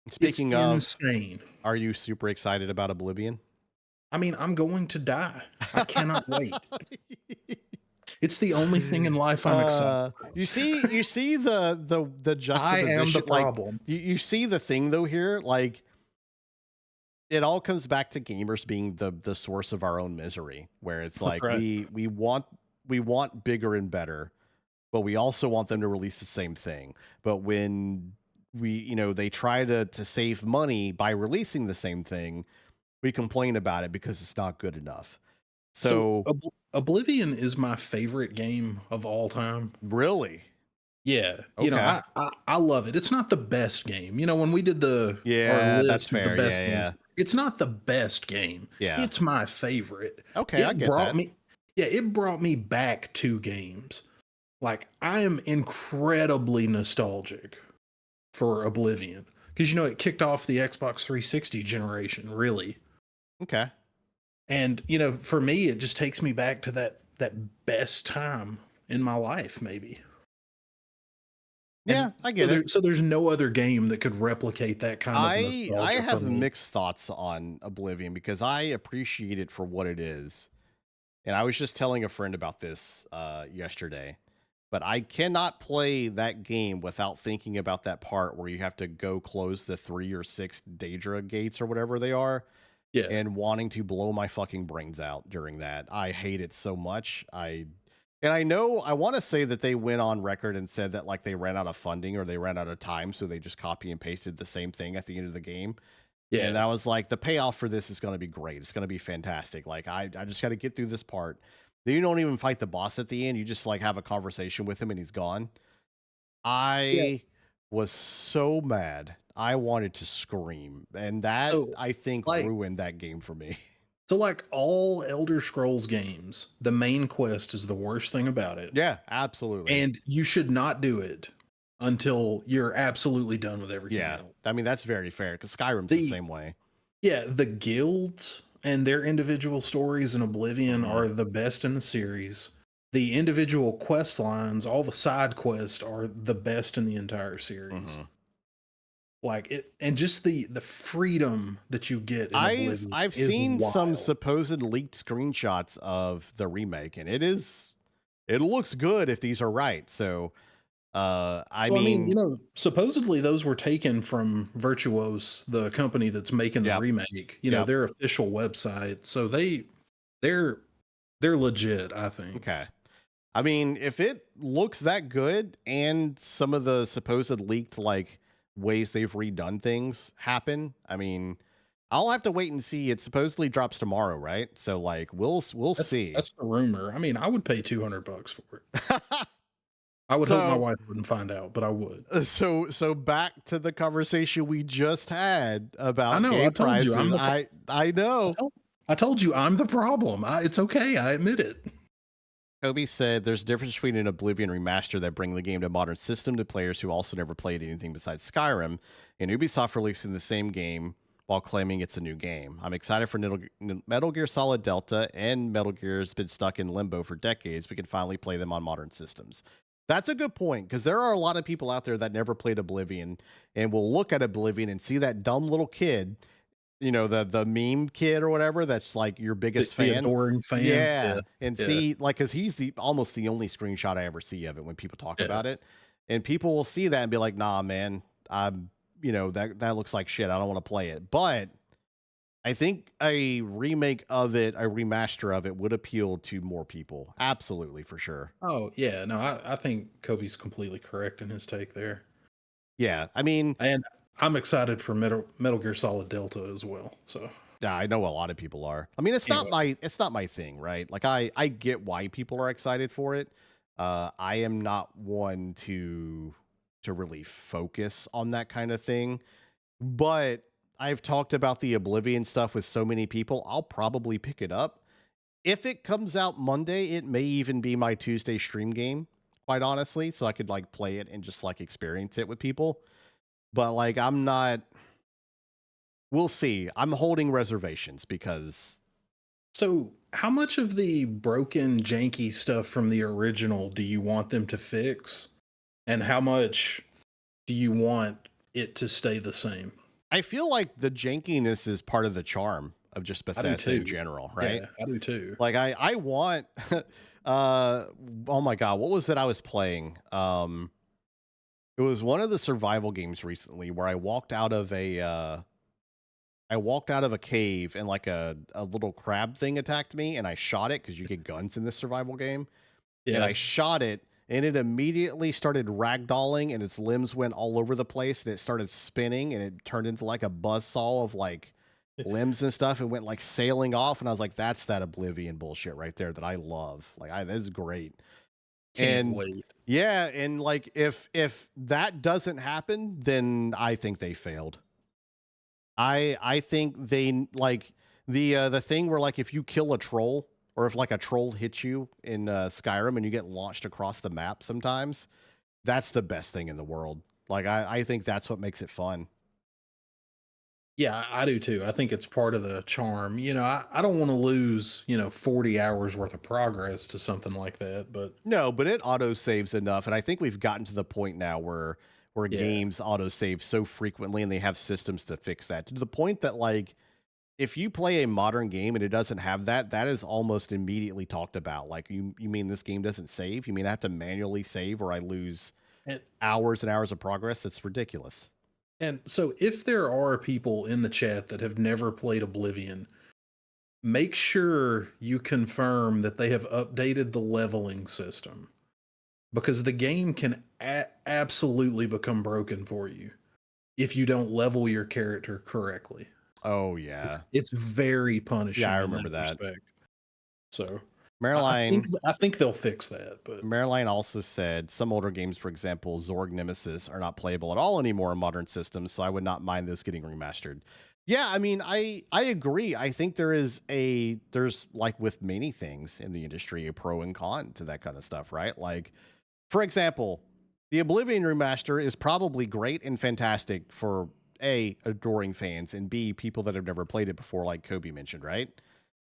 It's Speaking of, insane. are you super excited about Oblivion? I mean, I'm going to die. I cannot wait. It's the only thing in life I'm excited about. You see the I am the juxtaposition, like problem. you see the thing though here, like it all comes back to gamers being the source of our own misery, where it's like Right. we want bigger and better, but we also want them to release the same thing. But when they try to save money by releasing the same thing, we complain about it because it's not good enough. So So Oblivion is my favorite game of all time. really, Yeah, okay, I love it. It's not the best game. When we did our yeah, that's list of the fair. Yeah, best yeah, games, it's not the best game. yeah. It's my favorite. Okay, I It get brought that. me Yeah, it brought me back to games. Like, I am incredibly nostalgic for Oblivion because it kicked off the Xbox 360 generation, really. Okay. And for me, it just takes me back to that best time in my life, maybe. Yeah, And I get it. so there's no other game that could replicate that kind of I nostalgia for have me. mixed thoughts on Oblivion because I appreciate it for what it is. And I was just telling a friend about this yesterday. But I cannot play that game without thinking about that part where you have to go close the 3 or 6 Daedra gates or whatever they are Yeah. and wanting to blow my fucking brains out during that. I hate it so much. I know I want to say that they went on record and said that like they ran out of funding or they ran out of time, so they just copy and pasted the same thing at the end of the game. And Yeah. I was like, the payoff for this is going to be great. It's going to be fantastic. Like I just got to get through this part. Then you don't even fight the boss at the end. You just like have a conversation with him and he's gone. Yeah. I was so mad. I wanted to scream. And that So I think like ruined that game for me. like all Elder Scrolls games, the main quest is the worst thing about it. Yeah, absolutely. And you should not do it until you're absolutely done with everything Yeah. else. I mean, that's very fair because Skyrim's the The same way. Yeah, the guilds and their individual stories in Oblivion Mhm. are the best in the series. The individual quest lines, all the side quests are the best in the entire series. Mhm. Like it, and just the freedom that you get in Oblivion I've is seen some wild. supposed leaked screenshots of the remake, and it looks good if these are right. So, I So I mean, mean, supposedly those were taken from Virtuos, the company that's making the yep, remake. yep. Their official website. So they're they're legit, I think. Okay. I mean, if it looks that good and some of the supposed leaked like ways they've redone things happen, I mean, I'll have to wait and see. It supposedly drops tomorrow, right? So like we'll see. That's the rumor. I mean, I would pay $200 for it. I would hope my so wife wouldn't find out, but I would. so back to the conversation we just had I about know. game I told you prices. I I know. told I told you I'm the problem. It's okay. I admit it. Kobe said there's a difference between an Oblivion remaster that bring the game to a modern system to players who also never played anything besides Skyrim, and Ubisoft releasing the same game while claiming it's a new game. I'm excited for Metal Gear Solid Delta, and Metal Gear's been stuck in limbo for decades. We can finally play them on modern systems. That's a good point because there are a lot of people out there that never played Oblivion and will look at Oblivion and see that dumb little kid, the meme kid or whatever that's like your biggest The fan. adoring fan. Yeah, Yeah. and Yeah. see, like, cause he's the almost the only screenshot I ever see of it when people talk Yeah. about it, and people will see that and be like, "Nah, man, that looks like shit. I don't want to play it." But I think a remake of it, a remaster of it, would appeal to more people. Absolutely, for sure. Oh, yeah. No, I think Kobe's completely correct in his take there. Yeah, I mean, And I'm excited for Metal Gear Solid Delta as well. So yeah, I know a lot of people are. I mean, anyway, it's not my thing, right? Like I get why people are excited for it. I am not one to really focus on that kind of thing. But I've talked about the Oblivion stuff with so many people, I'll probably pick it up. If it comes out Monday, it may even be my Tuesday stream game, quite honestly, so I could like play it and just like experience it with people. But like I'm not we'll see. I'm holding reservations because so how much of the broken janky stuff from the original do you want them to fix? And how much do you want it to stay the same? I feel like the jankiness is part of the charm of just I do Bethesda in too. general, right? Yeah, I do too. Like I want oh my god, what was it I was playing? It was one of the survival games recently where I walked out of a cave and like a little crab thing attacked me and I shot it because you get guns in this survival game. And I Yeah. shot it and it immediately started ragdolling and its limbs went all over the place and it started spinning and it turned into like a buzzsaw of like limbs and stuff and went like sailing off. And I was like, that's that Oblivion bullshit right there that I love. Like that is great. Can't And wait. yeah, and like if that doesn't happen, then I think they failed. I think they like the thing where like if you kill a troll or if like a troll hits you in Skyrim and you get launched across the map sometimes, that's the best thing in the world. Like I think that's what makes it fun. Yeah, I do too. I think it's part of the charm. I don't want to lose, 40 hours worth of progress to something like that. But No, but it auto saves enough, and I think we've gotten to the point now where yeah, games auto save so frequently and they have systems to fix that to the point that like if you play a modern game and it doesn't have that, that is almost immediately talked about. Like you mean this game doesn't save? You mean I have to manually save or I lose and hours and hours of progress? That's ridiculous. and so if there are people in the chat that have never played Oblivion, make sure you confirm that they have updated the leveling system because the game can absolutely become broken for you if you don't level your character correctly. Oh It's yeah. it's very Yeah, I punishing in that remember that. respect. So Marilyn I think they'll fix that, but Marilyn also said some older games, for example, Zorg Nemesis, are not playable at all anymore in modern systems, so I would not mind this getting remastered. Yeah, I mean, I agree. I think there's like with many things in the industry a pro and con to that kind of stuff, right? Like for example, the Oblivion remaster is probably great and fantastic for A, adoring fans, and B, people that have never played it before, like Kobe mentioned, right?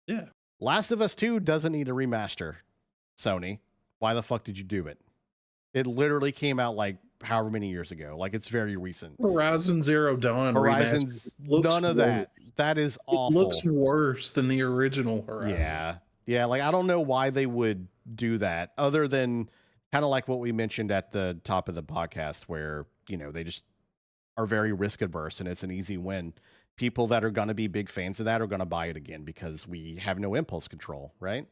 yeah. Last of Us 2 doesn't need a remaster, Sony. Why the fuck did you do it? It literally came out like however many years ago. Like it's very recent. Horizon Zero Dawn remastered Horizon's looks none of worse. that. That is It looks awful. worse than the original Horizon. Yeah. Yeah, like I don't know why they would do that other than kind of like what we mentioned at the top of the podcast where, they just are very risk adverse and it's an easy win. People that are going to be big fans of that are going to buy it again because we have no impulse control, right?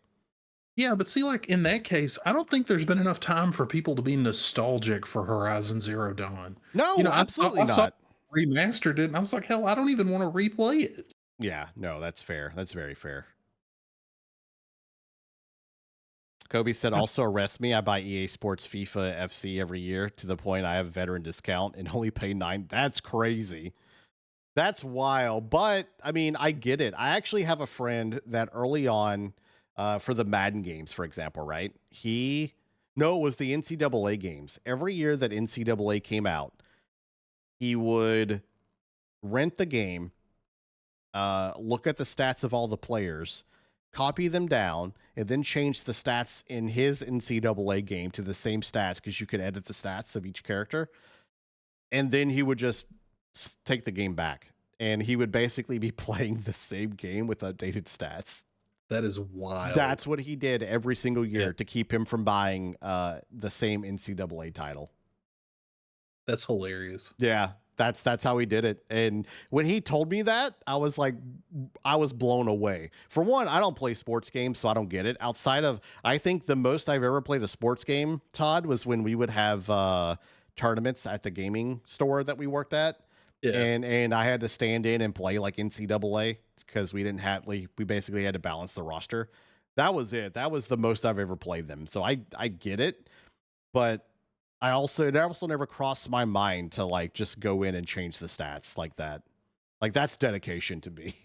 Yeah, but see, like in that case, I don't think there's been enough time for people to be nostalgic for Horizon Zero Dawn. No, absolutely I saw not. remastered it, and I was like, hell, I don't even want to replay it. Yeah, no, that's fair. That's very fair. Kobe said, also arrest me. I buy EA Sports FIFA FC every year to the point I have a veteran discount and only pay $9. That's crazy. That's wild. But I mean, I get it. I actually have a friend that early on, for the Madden games, for example, right? No, it was the NCAA games. Every year that NCAA came out, he would rent the game, look at the stats of all the players, copy them down, and then change the stats in his NCAA game to the same stats because you could edit the stats of each character. And then he would just take the game back. And he would basically be playing the same game with updated stats. That is wild. That's what he did every single year Yeah. to keep him from buying the same NCAA title. That's hilarious. Yeah, that's how he did it. And when he told me that, I was blown away. For one, I don't play sports games, so I don't get it. Outside of, I think the most I've ever played a sports game, Todd, was when we would have tournaments at the gaming store that we worked at. Yeah. And I had to stand in and play like NCAA because we didn't have we basically had to balance the roster. That was it. That was the most I've ever played them. So I get it, but it also never crossed my mind to like just go in and change the stats like that. Like that's dedication to me.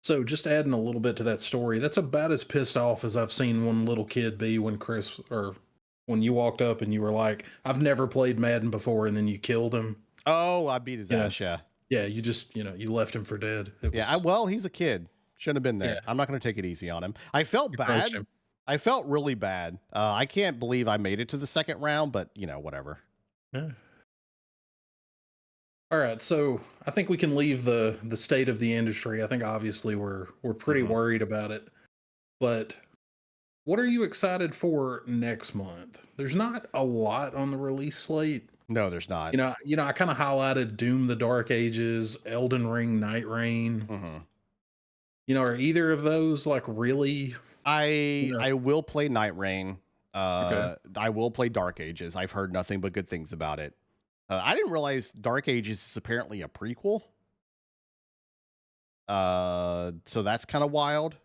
So just adding a little bit to that story, that's about as pissed off as I've seen one little kid be when you walked up and you were like, I've never played Madden before, and then you killed him. Oh, I beat his You know, ass, yeah. yeah, you just, you left him for dead. Well, he's a kid. Shouldn't have been there. Yeah. I'm not going to take it easy on him. I felt You crushed bad. him. I felt really bad. I can't believe I made it to the second round, but whatever. Yeah. All right, so I think we can leave the state of the industry. I think obviously we're pretty Mhm. worried about it, but what are you excited for next month? There's not a lot on the release slate. No, there's not. I kind of highlighted Doom: The Dark Ages, Elden Ring, Night Rain. Mhm. Are either of those like really, you know, I will play Night Rain. okay. I will play Dark Ages. I've heard nothing but good things about it. I didn't realize Dark Ages is apparently a prequel. So that's kind of wild.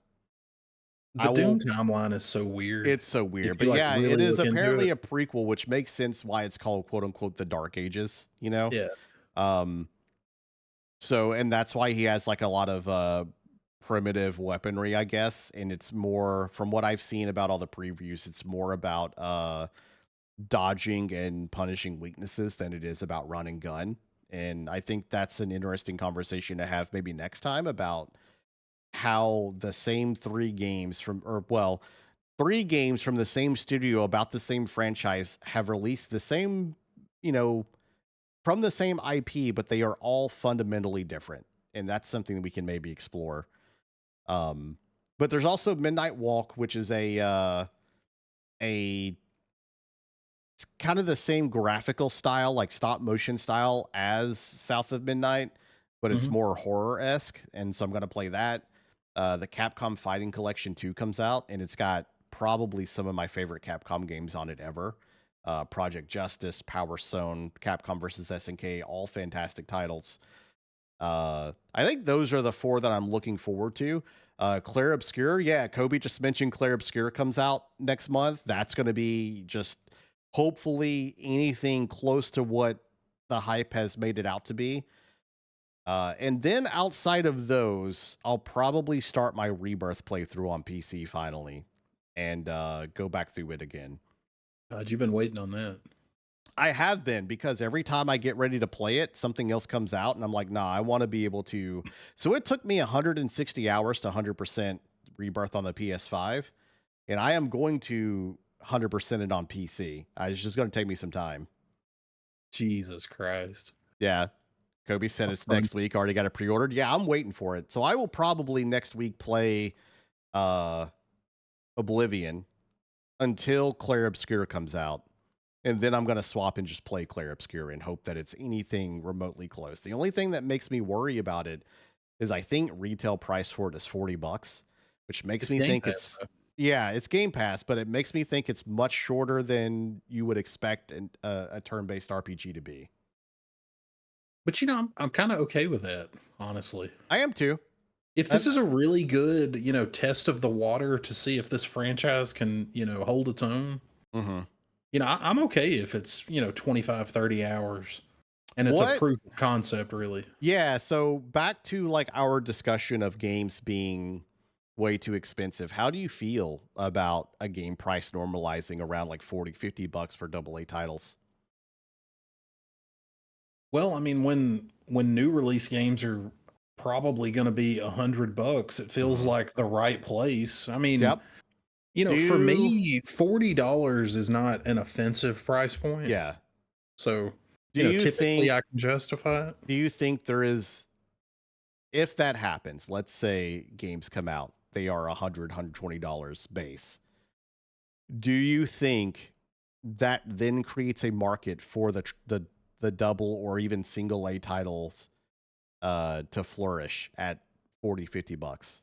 The I Doom will. timeline is so weird. It's so weird, If you but like yeah, it really is look into apparently it. a prequel, which makes sense why it's called "quote unquote" the Dark Ages. Yeah. Um. So, and that's why he has like a lot of primitive weaponry, I guess. And it's more, from what I've seen about all the previews, it's more about dodging and punishing weaknesses than it is about run and gun. And I think that's an interesting conversation to have maybe next time about how the same three games from the same studio about the same franchise have released the same, you know, from the same IP, but they are all fundamentally different. And that's something that we can maybe explore. Um, but there's also Midnight Walk, which is a it's kind of the same graphical style, like stop motion style as South of Midnight, but it's Mhm. more horror esque. And so I'm going to play that. The Capcom Fighting Collection 2 comes out, and it's got probably some of my favorite Capcom games on it ever. Project Justice, Power Stone, Capcom versus SNK, all fantastic titles. I think those are the four that I'm looking forward to. Clair Obscur, yeah, Kobe just mentioned Clair Obscur comes out next month. That's going to be just hopefully anything close to what the hype has made it out to be. And then outside of those, I'll probably start my Rebirth playthrough on PC finally and go back through it again. God, you've been waiting on that. I have been, because every time I get ready to play it, something else comes out, and I'm like, nah, I want to be able to. So it took me 160 hours to 100% Rebirth on the PS5, and I am going to 100% it on PC. It's just going to take me some time. Jesus Christ. Yeah. Kobe said it's next week. Already got it pre-ordered. Yeah, I'm waiting for it. So I will probably next week play uh Oblivion until Clair Obscur comes out. And then I'm going to swap and just play Clair Obscur and hope that it's anything remotely close. The only thing that makes me worry about it is I think retail price for it is $40, which makes It's me Game think Pass it's, though. yeah, it's Game Pass, but it makes me think it's much shorter than you would expect a turn-based RPG to be. But I'm kind of okay with that, honestly. I am too. If this I'm, is a really good, test of the water to see if this franchise can, hold its own, mhm. I'm okay if it's, 25, 30 hours and it's a What? proof of concept, really. Yeah, so back to like our discussion of games being way too expensive. How do you feel about a game price normalizing around like 40, $50 for double A titles? Well, I mean, when new release games are probably going to be $100, it feels Mhm. like the right place. I mean, Yep. for Do me, $40 is not an offensive price point. yeah. So, Do you typically I think can justify it. there is, if that happens, let's say games come out, they are $100, base. Do you think that then creates a market for the double or even single A titles to flourish at 40, $50?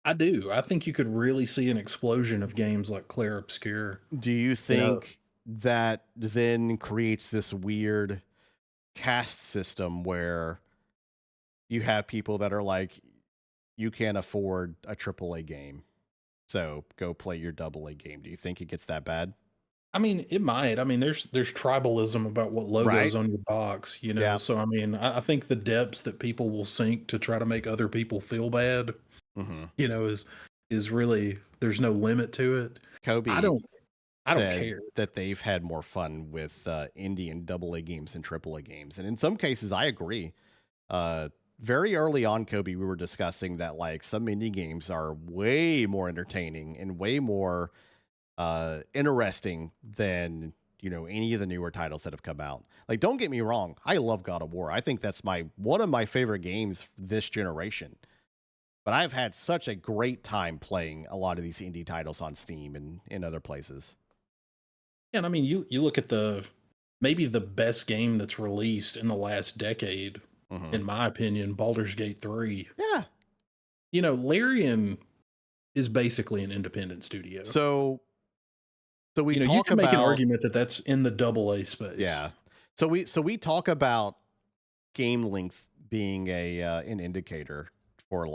I do. I think you could really see an explosion of games like Clair Obscur. Do you You know, think that then creates this weird caste system where you have people that are like, you can't afford a triple A game, so go play your double A game? Do you think it gets that bad? I mean, it might. I mean, there's tribalism about what logos Right. on your box, Yeah. So I mean, I think the depths that people will sink to try to make other people feel bad, Hmm. is really there's no limit to it. I Kobe don't I don't said care. that they've had more fun with indie and double A games than triple A games, and in some cases, I agree. Uh, Very early on, Kobe, we were discussing that like some indie games are way more entertaining and way more interesting than any of the newer titles that have come out. Like, don't get me wrong, I love God of War. I think that's one of my favorite games this generation. But I've had such a great time playing a lot of these indie titles on Steam and in other places. And I mean, you look at maybe the best game that's released in the last decade, in my opinion, Baldur's Gate 3. Yeah. Larian is basically an independent studio. So we you talk can make an about argument that that's in the AA space. Yeah. So we talk about game length being an indicator for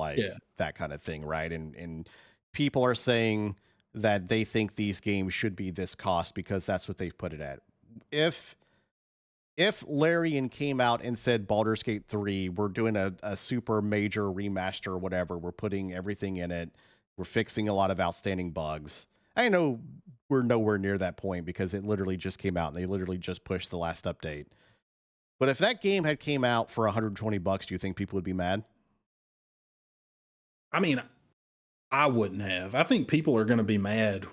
that kind of thing, right? And people are saying that they think these games should be this cost because that's what they've put it at. If Larian came out and said Baldur's Gate 3, we're doing a super major remaster or whatever, we're putting everything in it, we're fixing a lot of outstanding bugs. I know we're nowhere near that point because it literally just came out and they literally just pushed the last update. But if that game had came out for $120, do you think people would be mad? I mean, I wouldn't have. I think people are going to be mad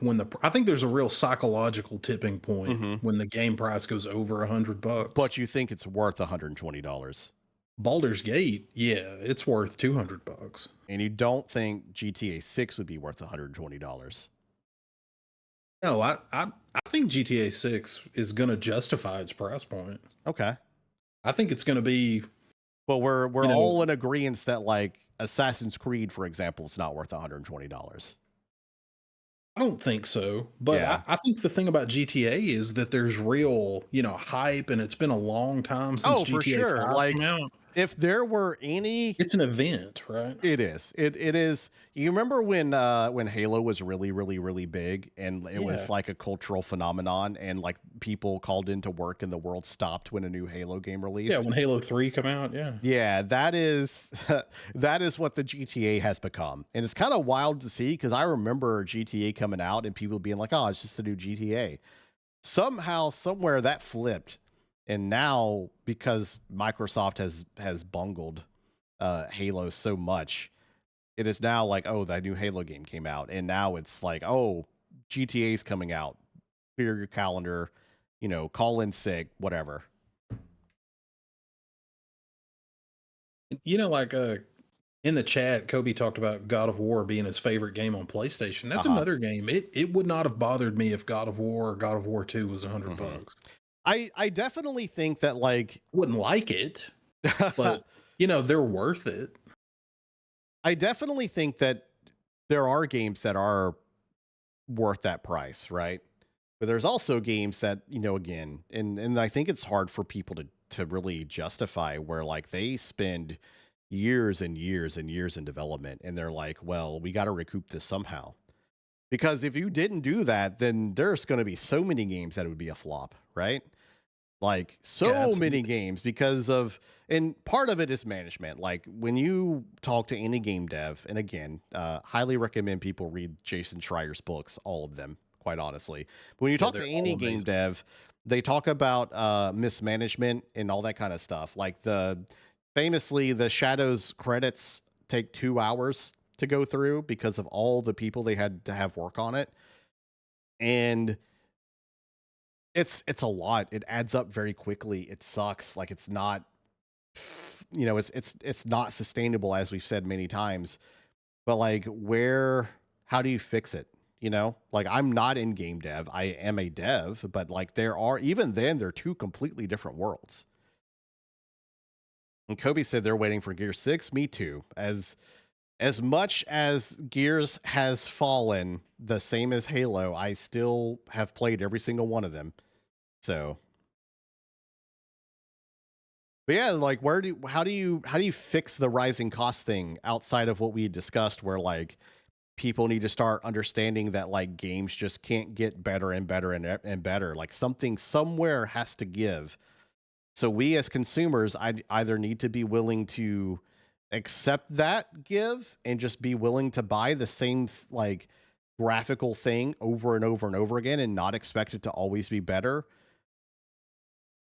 I think there's a real psychological tipping point when the game price goes over $100. But you think it's worth $120? Baldur's Gate, yeah, it's worth $200. And you don't think GTA 6 would be worth $120? No, I think GTA 6 is going to justify its price point. Okay. I think it's going to be. But we're all in agreement that like Assassin's Creed, for example, is not worth $120. I don't think so. But Yeah. I think the thing about GTA is that there's real, hype, and it's been a long time since GTA for sure. 5 came out. If there were any, it's an event, right? It is. It is. You remember when Halo was really, really, really big and it was like a cultural phenomenon and like people called into work and the world stopped when a new Halo game released? Yeah, when Halo 3 come out, yeah. Yeah, that is what the GTA has become. And it's kind of wild to see because I remember GTA coming out and people being like, oh, it's just a new GTA. Somehow, somewhere that flipped. And now, because Microsoft has bungled Halo so much, it is now like, oh, that new Halo game came out. And now it's like, oh, GTA's coming out. Clear your calendar, call in sick, whatever. In the chat, Kobe talked about God of War being his favorite game on PlayStation. That's another game. It would not have bothered me if God of War or God of War 2 was $100. I definitely think that wouldn't like it, but they're worth it. I definitely think that there are games that are worth that price, right? But there's also games that, again, and I think it's hard for people to really justify where they spend years and years and years in development and they're like, well, we got to recoup this somehow. Because if you didn't do that, then there's going to be so many games that it would be a flop, right? Many games and part of it is management. Like when you talk to any game dev, and again, highly recommend people read Jason Schreier's books, all of them, quite honestly. But when you talk to any game dev, they talk about mismanagement and all that kind of stuff. Like famously, the Shadows credits take 2 hours to go through because of all the people they had to have work on it. And it's a lot. It adds up very quickly. It sucks. Like it's not, it's not sustainable, as we've said many times. But how do you fix it? I'm not in game dev. I am a dev, but even then they're two completely different worlds. And Kobe said they're waiting for Gear 6. Me too. As much as Gears has fallen, the same as Halo, I still have played every single one of them. So, but yeah, how do you fix the rising cost thing outside of what we discussed, where people need to start understanding that games just can't get better and better and better. Something somewhere has to give. So we as consumers, I either need to be willing to accept that give and just be willing to buy the same graphical thing over and over and over again and not expect it to always be better.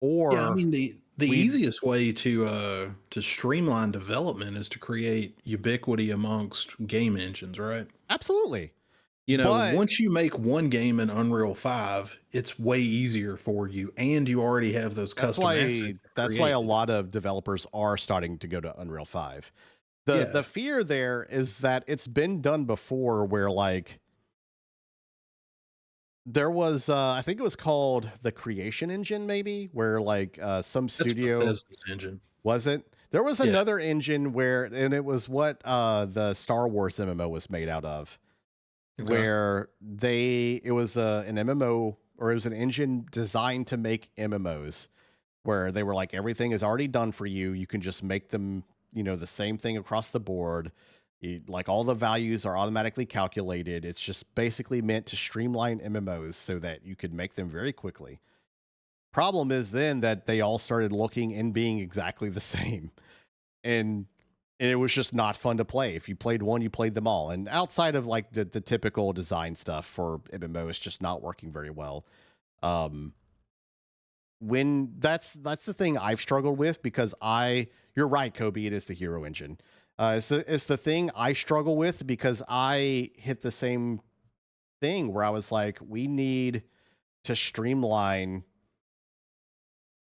Or I mean the easiest way to streamline development is to create ubiquity amongst game engines, right? Absolutely. But once you make one game in Unreal 5, it's way easier for you, and you already have those custom assets that's why a created. lot of developers are starting to go to Unreal 5. The Yeah. fear there is that it's been done before where like there was I think it was called the Creation Engine maybe where like some That's studio Bethesda's engine. was it? There was Yeah. another engine where and it was what the Star Wars MMO was made out of Okay. where it was an MMO or it was an engine designed to make MMOs where they were like everything is already done for you. You can just make them, the same thing across the board. Like all the values are automatically calculated. It's just basically meant to streamline MMOs so that you could make them very quickly. Problem is then that they all started looking and being exactly the same. And it was just not fun to play. If you played one, you played them all. And outside of like the typical design stuff for MMO, it's just not working very well. Um, when that's the thing I've struggled with because you're right, Kobe, it is the hero engine. It's the thing I struggle with because I hit the same thing where I was like, we need to streamline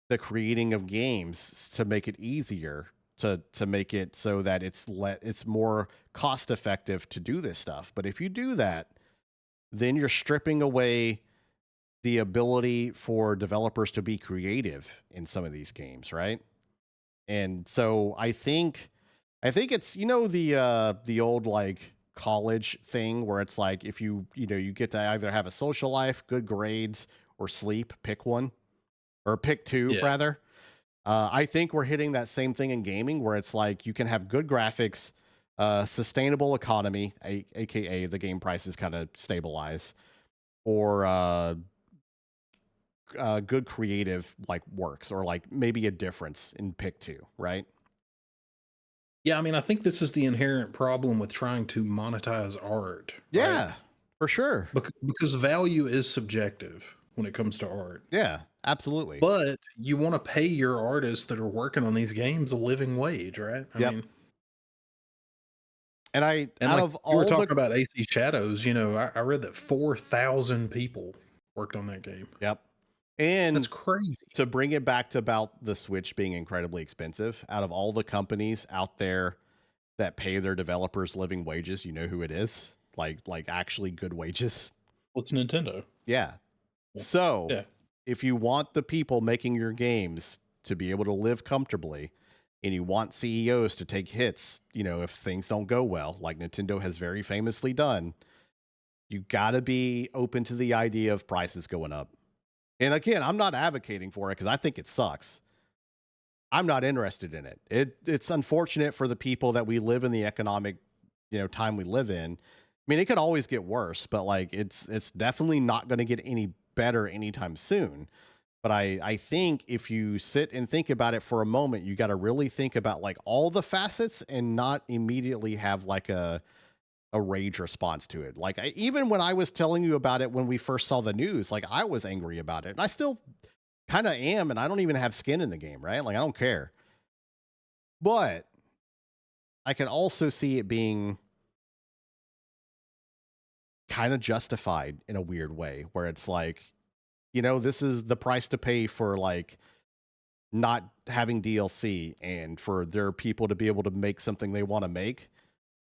the creating of games to make it easier to make it so that it's more cost effective to do this stuff. But if you do that, then you're stripping away the ability for developers to be creative in some of these games, right? And so I think it's the old like college thing where it's like if you get to either have a social life, good grades, or sleep, pick one or pick two Yeah. rather. I think we're hitting that same thing in gaming where it's like you can have good graphics, sustainable economy, aka the game prices kind of stabilize, or good creative like works, or like maybe a difference in pick two, right? Yeah, I mean, I think this is the inherent problem with trying to monetize art, right? Yeah, for sure. Because value is subjective when it comes to art. Yeah, absolutely. But you want to pay your artists that are working on these games a living wage, right? I Yep. mean, And I and out like of you were all the talking about AC Shadows, I read that 4,000 people worked on that game. Yep. That's And crazy. to bring it back to about the Switch being incredibly expensive, out of all the companies out there that pay their developers living wages, you know who it is? Like actually good wages. What's Nintendo? Yeah. Yeah. So, Yeah. if you want the people making your games to be able to live comfortably and you want CEOs to take hits, if things don't go well, like Nintendo has very famously done, you got to be open to the idea of prices going up. And again, I'm not advocating for it because I think it sucks. I'm not interested in it. It's unfortunate for the people that we live in the economic, time we live in. I mean, it could always get worse, but like it's definitely not going to get any better anytime soon. But I think if you sit and think about it for a moment, you got to really think about like all the facets and not immediately have like a rage response to it. Like even when I was telling you about it when we first saw the news, like I was angry about it, and I still kind of am, and I don't even have skin in the game, right? Like I don't care. But I can also see it being kind of justified in a weird way where it's like, this is the price to pay for like not having DLC and for their people to be able to make something they want to make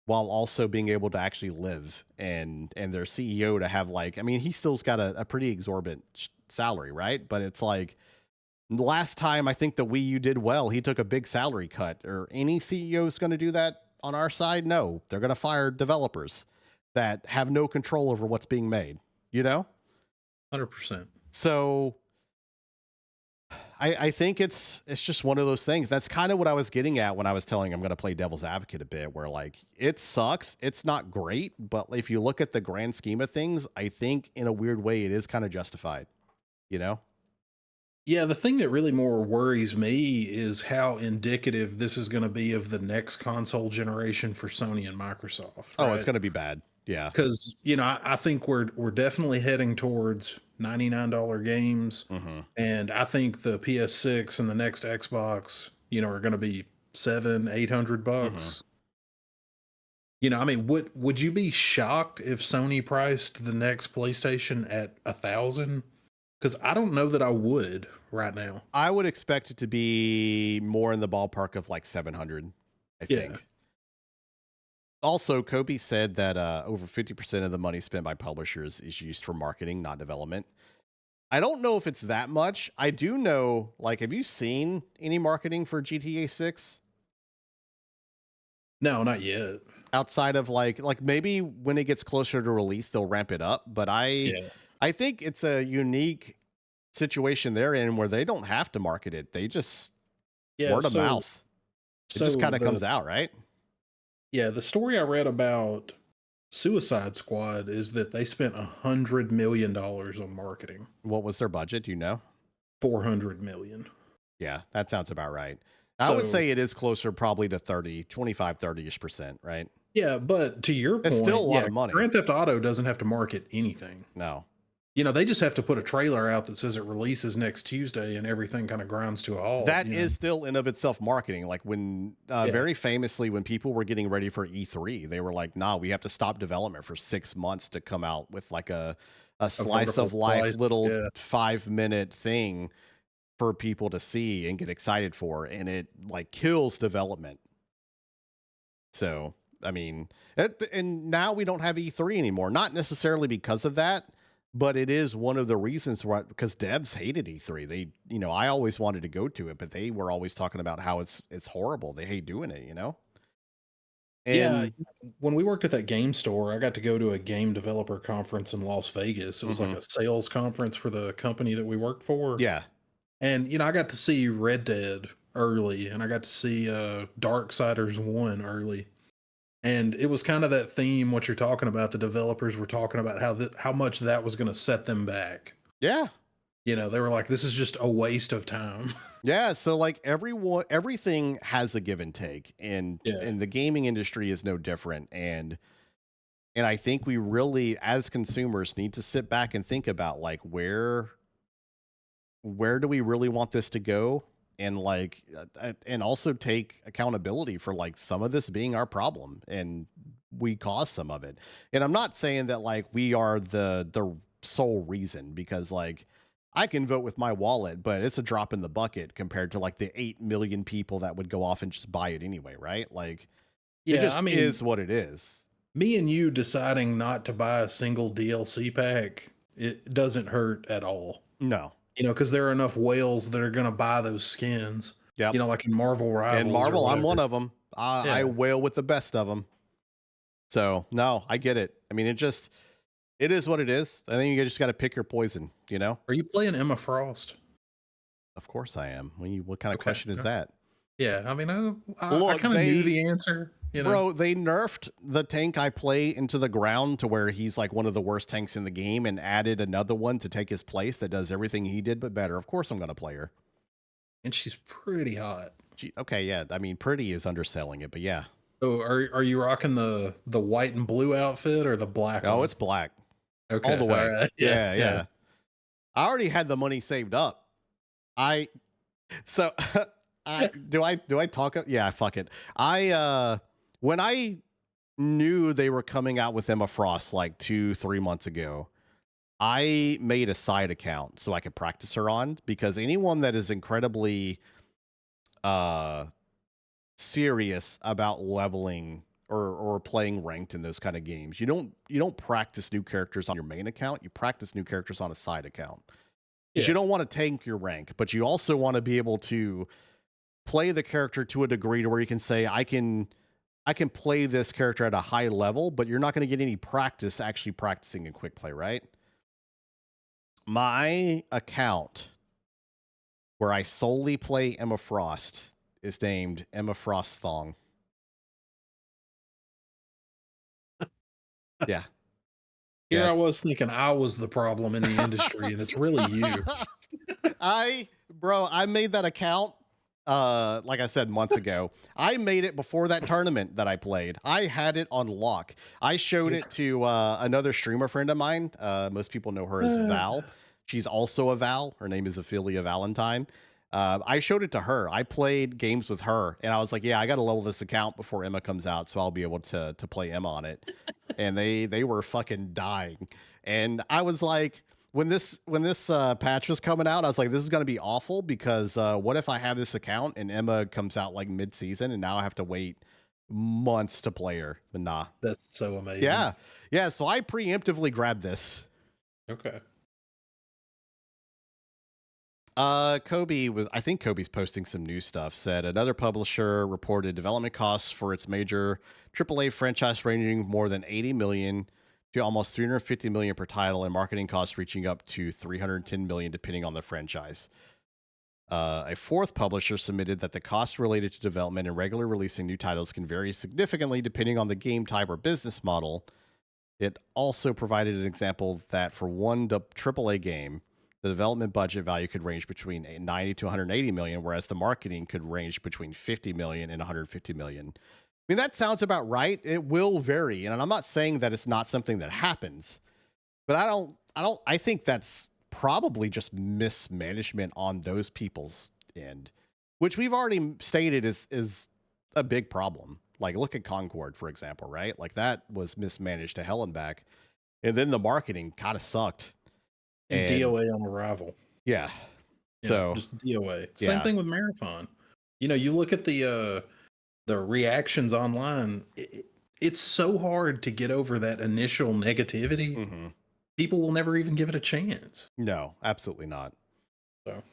while also being able to actually live and their CEO to have like, I mean, he still's got a pretty exorbitant salary, right? But it's like the last time I think the Wii U did well, he took a big salary cut. Or any CEO is going to do that on our side? No, they're going to fire developers that have no control over what's being made, you know? 100%. So I think it's just one of those things. That's kind of what I was getting at when I was telling I'm going to play devil's advocate a bit, where like it sucks. It's not great, but if you look at the grand scheme of things, I think in a weird way it is kind of justified, you know? Yeah, the thing that really more worries me is how indicative this is going to be of the next console generation for Sony and Microsoft, Oh, it's right? going to be bad. Yeah. Because I think we're definitely heading towards $99 games, Hmm. and I think the PS6 and the next Xbox, are going to be 700, 800 Hmm. bucks. I mean, would you be shocked if Sony priced the next PlayStation at 1,000? Because I don't know that I would right now. I would expect it to be more in the ballpark of like 700, I Yeah. think. Also, Kobe said that over 50% of the money spent by publishers is used for marketing, not development. I don't know if it's that much. I do know, like, have you seen any marketing for GTA 6? No, not yet. Outside of like maybe when it gets closer to release, they'll ramp it up. But Yeah. I think it's a unique situation they're in where they don't have to market it. They just Yeah. word of So, mouth. It just so kind of the comes out, right? the story I read about Suicide Squad is that they spent $100 million on marketing. What was their budget? Do you know? 400 million. Yeah, that sounds about right. I would So say it is closer probably to 30ish percent, right? yeah, but to your It's still a point, lot yeah, of money. Grand Theft Auto doesn't have to market anything. No. They just have to put a trailer out that says it releases next Tuesday and everything kind of grinds to a halt, That is still in of itself marketing. Like when Yeah. very famously when people were getting ready for E3, they were like, "Nah, we have to stop development for 6 months to come out with like a A slice vertical of life slice. little Yeah. 5-minute thing for people to see and get excited for, and it like kills development." So, I mean, and now we don't have E3 anymore. Not necessarily because of that, but it is one of the reasons why, because devs hated E3. They, I always wanted to go to it, but they were always talking about how it's horrible. They hate doing it. Yeah, And when we worked at that game store, I got to go to a game developer conference in Las Vegas. It was like mhm, a sales conference for the company that we worked for. yeah, And I got to see Red Dead early and I got to see Darksiders 1 early. And it was kind of that theme what you're talking about. The developers were talking about how much that was going to set them back. yeah, They were like, this is just a waste of time. yeah. So like everything has a give and take, and Yeah. the gaming industry is no different. And I think we really, as consumers, need to sit back and think about like where do we really want this to go, and like and also take accountability for like some of this being our problem, and we caused some of it. And I'm not saying that like we are the sole reason, because like I can vote with my wallet, but it's a drop in the bucket compared to like the 8 million people that would go off and just buy it anyway, right? Like it Yeah. I just mean, is what it is. me and you deciding not to buy a single DLC pack, it doesn't hurt at all. No. Because there are enough whales that are going to buy those skins, Yep. like in Marvel And Rivals or Marvel, I'm whatever. one of them. I Yeah. wail with the best of them. So no, I get it. I mean, it is what it is. I think you just got to pick your poison. Are you playing Emma Frost? Of course I am. What kind of Okay. question is that? Yeah. I mean, I Look, kind of knew the answer, bro, they nerfed the tank I play into the ground to where he's like one of the worst tanks in the game, and added another one to take his place that does everything he did but better. Of course I'm going to play her. And she's pretty hot. Okay, yeah. I mean, pretty is underselling it, but yeah. So are you rocking the white and blue outfit or the black Oh, one? it's black. Okay. All the way. All right. Yeah, Yeah. yeah. I already had the money saved up. I so do I talk? Yeah, fuck it. When I knew they were coming out with Emma Frost like 2-3 months ago, I made a side account so I could practice her on, because anyone that is incredibly uh serious about leveling or playing ranked in those kind of games, you don't practice new characters on your main account. You practice new characters on a side account. Because you Yeah. don't want to tank your rank, but you also want to be able to play the character to a degree to where you can say, I can play this character at a high level, but you're not going to get any practice actually practicing in quick play, right? My account where I solely play Emma Frost is named Emma Frost Thong. Yeah. Here I Yes. was thinking I was the problem in the industry, and it's really you. I made that account like I said months ago. I made it before that tournament that I played. I had it on lock. I showed it to another streamer friend of mine. Most people know her as Val. She's also a Val. Her name is Ophelia Valentine. I showed it to her. I played games with her, and I was like, "Yeah, I got to level this account before Emma comes out, so I'll be able to play Emma on it." And they were fucking dying. And I was like, when this patch was coming out, I was like, "This is gonna be awful because what if I have this account and Emma comes out like mid season, and now I have to wait months to play her?" But nah, That's so amazing. yeah, yeah. So I preemptively grabbed this. Okay. I think Kobe's posting some new stuff. Said another publisher reported development costs for its major AAA franchise ranging more than 80 million to almost 350 million per title, and marketing costs reaching up to 310 million depending on the franchise. A fourth publisher submitted that the costs related to development and regular releasing new titles can vary significantly depending on the game type or business model. It also provided an example that for one AAA game, the development budget value could range between 90 to 180 million, whereas the marketing could range between 50 million and 150 million. I mean, that sounds about right. It will vary, and I'm not saying that it's not something that happens, but I think that's probably just mismanagement on those people's end, which we've already stated is a big problem. Like, look at Concord, for example, right? Like, that was mismanaged to hell and back. And then the marketing kind of sucked. And And DOA on arrival. yeah. Yeah, So, just DOA. Same yeah. thing with Marathon. You look at the reactions online. It's so hard to get over that initial negativity. hmm People will never even give it a chance. No, absolutely not. So, all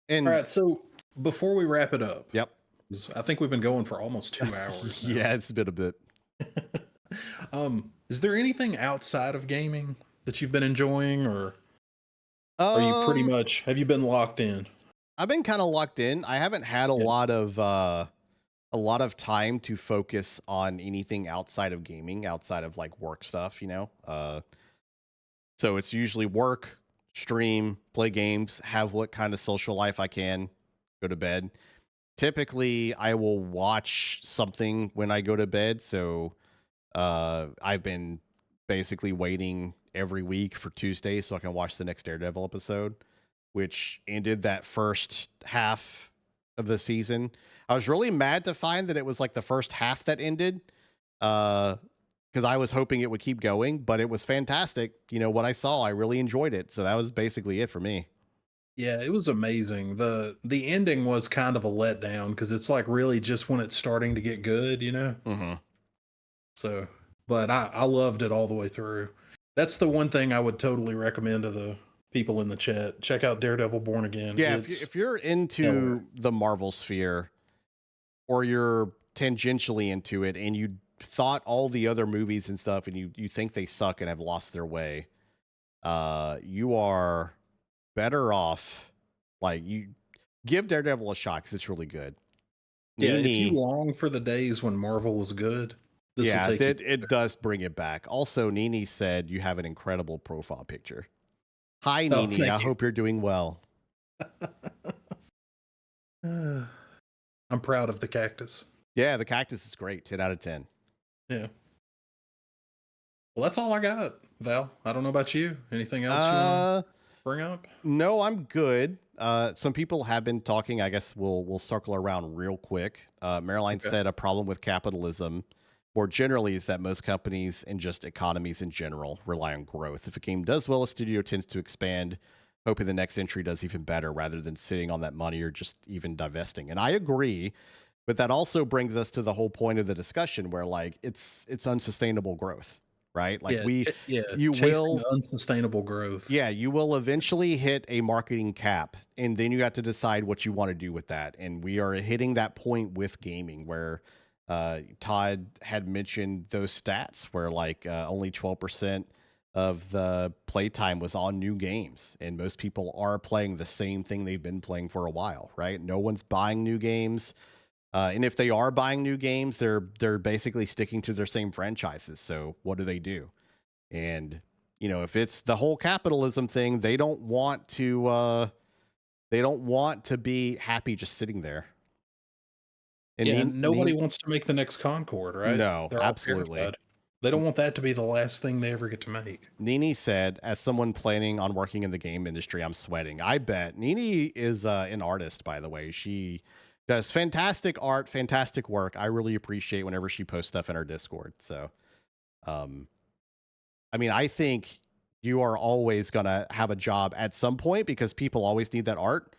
And right. So before we wrap it up, yep. 'cause I think we've been going for almost 2 hours now. Yeah, it's been a bit. Is there anything outside of gaming that you've been enjoying, or are you pretty Um, much have you been locked in? I've been kind of locked in. I haven't had Yeah. a lot of time to focus on anything outside of gaming, outside of like work stuff, you know. So it's usually work, stream, play games, have what kind of social life I can, go to bed. Typically, I will watch something when I go to bed. So I've been basically waiting every week for Tuesday so I can watch the next Daredevil episode, which ended that first half of the season. I was really mad to find that it was like the first half that ended. Because I was hoping it would keep going, but it was fantastic. You know, what I saw, I really enjoyed it. So that was basically it for me. Yeah, it was amazing. The ending was kind of a letdown because it's like really just when it's starting to get good. hmm So, but I loved it all the way through. That's the one thing I would totally recommend to the people in the chat. Check out Daredevil Born Again. Yeah, It's if you're stellar. into the Marvel sphere or you're tangentially into it and you thought all the other movies and stuff and you think they suck and have lost their way, you are better off. Like, you give Daredevil a shot because it's really good. Yeah, if you Nini, long for the days when Marvel was good, this will yeah, take you it there. does bring it back. Also, Nini said you have an incredible profile picture. Hi, Oh, Nini. I thank you. hope you're doing well. I'm proud of the cactus. Yeah, the cactus is great. 10 out of 10. Yeah. Well, that's all I got, Val. I don't know about you. Anything else you want to Uh, bring up? no, I'm good. Some people have been talking. I guess we'll circle around real quick. Marilyn Okay. said a problem with capitalism more generally is that most companies and just economies in general rely on growth. If a game does well, a studio tends to expand, hoping the next entry does even better rather than sitting on that money or just even divesting. And I agree, but that also brings us to the whole point of the discussion where like it's unsustainable growth, right? Like Yeah. we Yeah. you Chasing will unsustainable growth. yeah, you will eventually hit a marketing cap, and then you have to decide what you want to do with that. And we are hitting that point with gaming where Todd had mentioned those stats where like only 12% of the playtime was on new games, and most people are playing the same thing they've been playing for a while, right? No one's buying new games. And if they are buying new games, they're basically sticking to their same franchises. So what do? And you know, if it's the whole capitalism thing, they don't want to be happy just sitting there. And Yeah. Nobody wants to make the next Concord, right? no, They're all absolutely. terrified. They don't want that to be the last thing they ever get to make. Nini said, as someone planning on working in the game industry, I'm sweating. I bet. Nini is an artist, by the way. She does fantastic art, fantastic work. I really appreciate whenever she posts stuff in our Discord. So, I mean, I think you are always going to have a job at some point because people always need that art,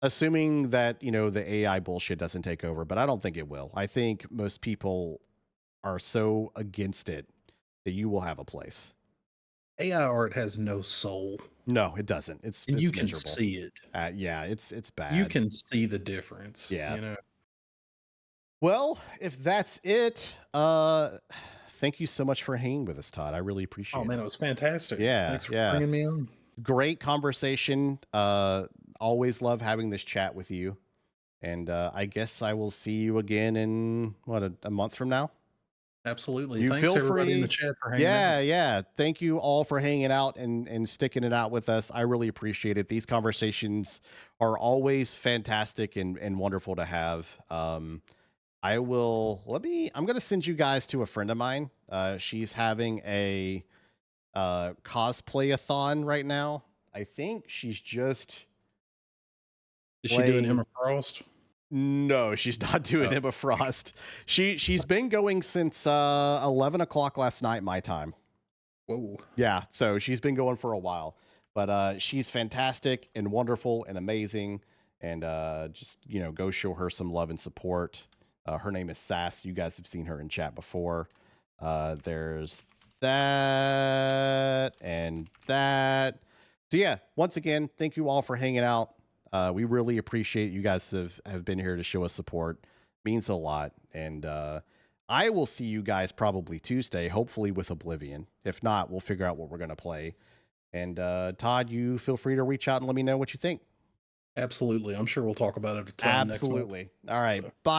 assuming that, you know, the AI bullshit doesn't take over. But I don't think it will. I think most people are so against it that you will have a place. AI art has no soul. No, it doesn't. It's And you can miserable. see it. Yeah, it's bad. You can see the difference. Yeah. You know? Well, if that's it, thank you so much for hanging with us, Todd. I really appreciate it. Oh man, it was fantastic. Yeah, Thanks for bringing me on. Great conversation. Always love having this chat with you. And I guess I will see you again in what, a month from now? Absolutely. You Thanks feel everybody free in the chat for hanging out. Yeah. Thank you all for hanging out and sticking it out with us. I really appreciate it. These conversations are always fantastic and wonderful to have. I'm going to send you guys to a friend of mine. She's having a cosplay-a-thon right now. I think she's just Is she doing Emma Frost? No, she's not doing Emma Frost. She's been going since 11 o'clock last night, my time. Whoa. Yeah, so she's been going for a while. But she's fantastic and wonderful and amazing. And just, you know, go show her some love and support. Her name is Sass. You guys have seen her in chat before. There's that and that. So yeah, once again, thank you all for hanging out. We really appreciate you guys have been here to show us support. Means a lot. And I will see you guys probably Tuesday, hopefully with Oblivion. If not, we'll figure out what we're going to play. And Todd, you feel free to reach out and let me know what you think. Absolutely. I'm sure we'll talk about it a ton next month. Absolutely. All right. Bye.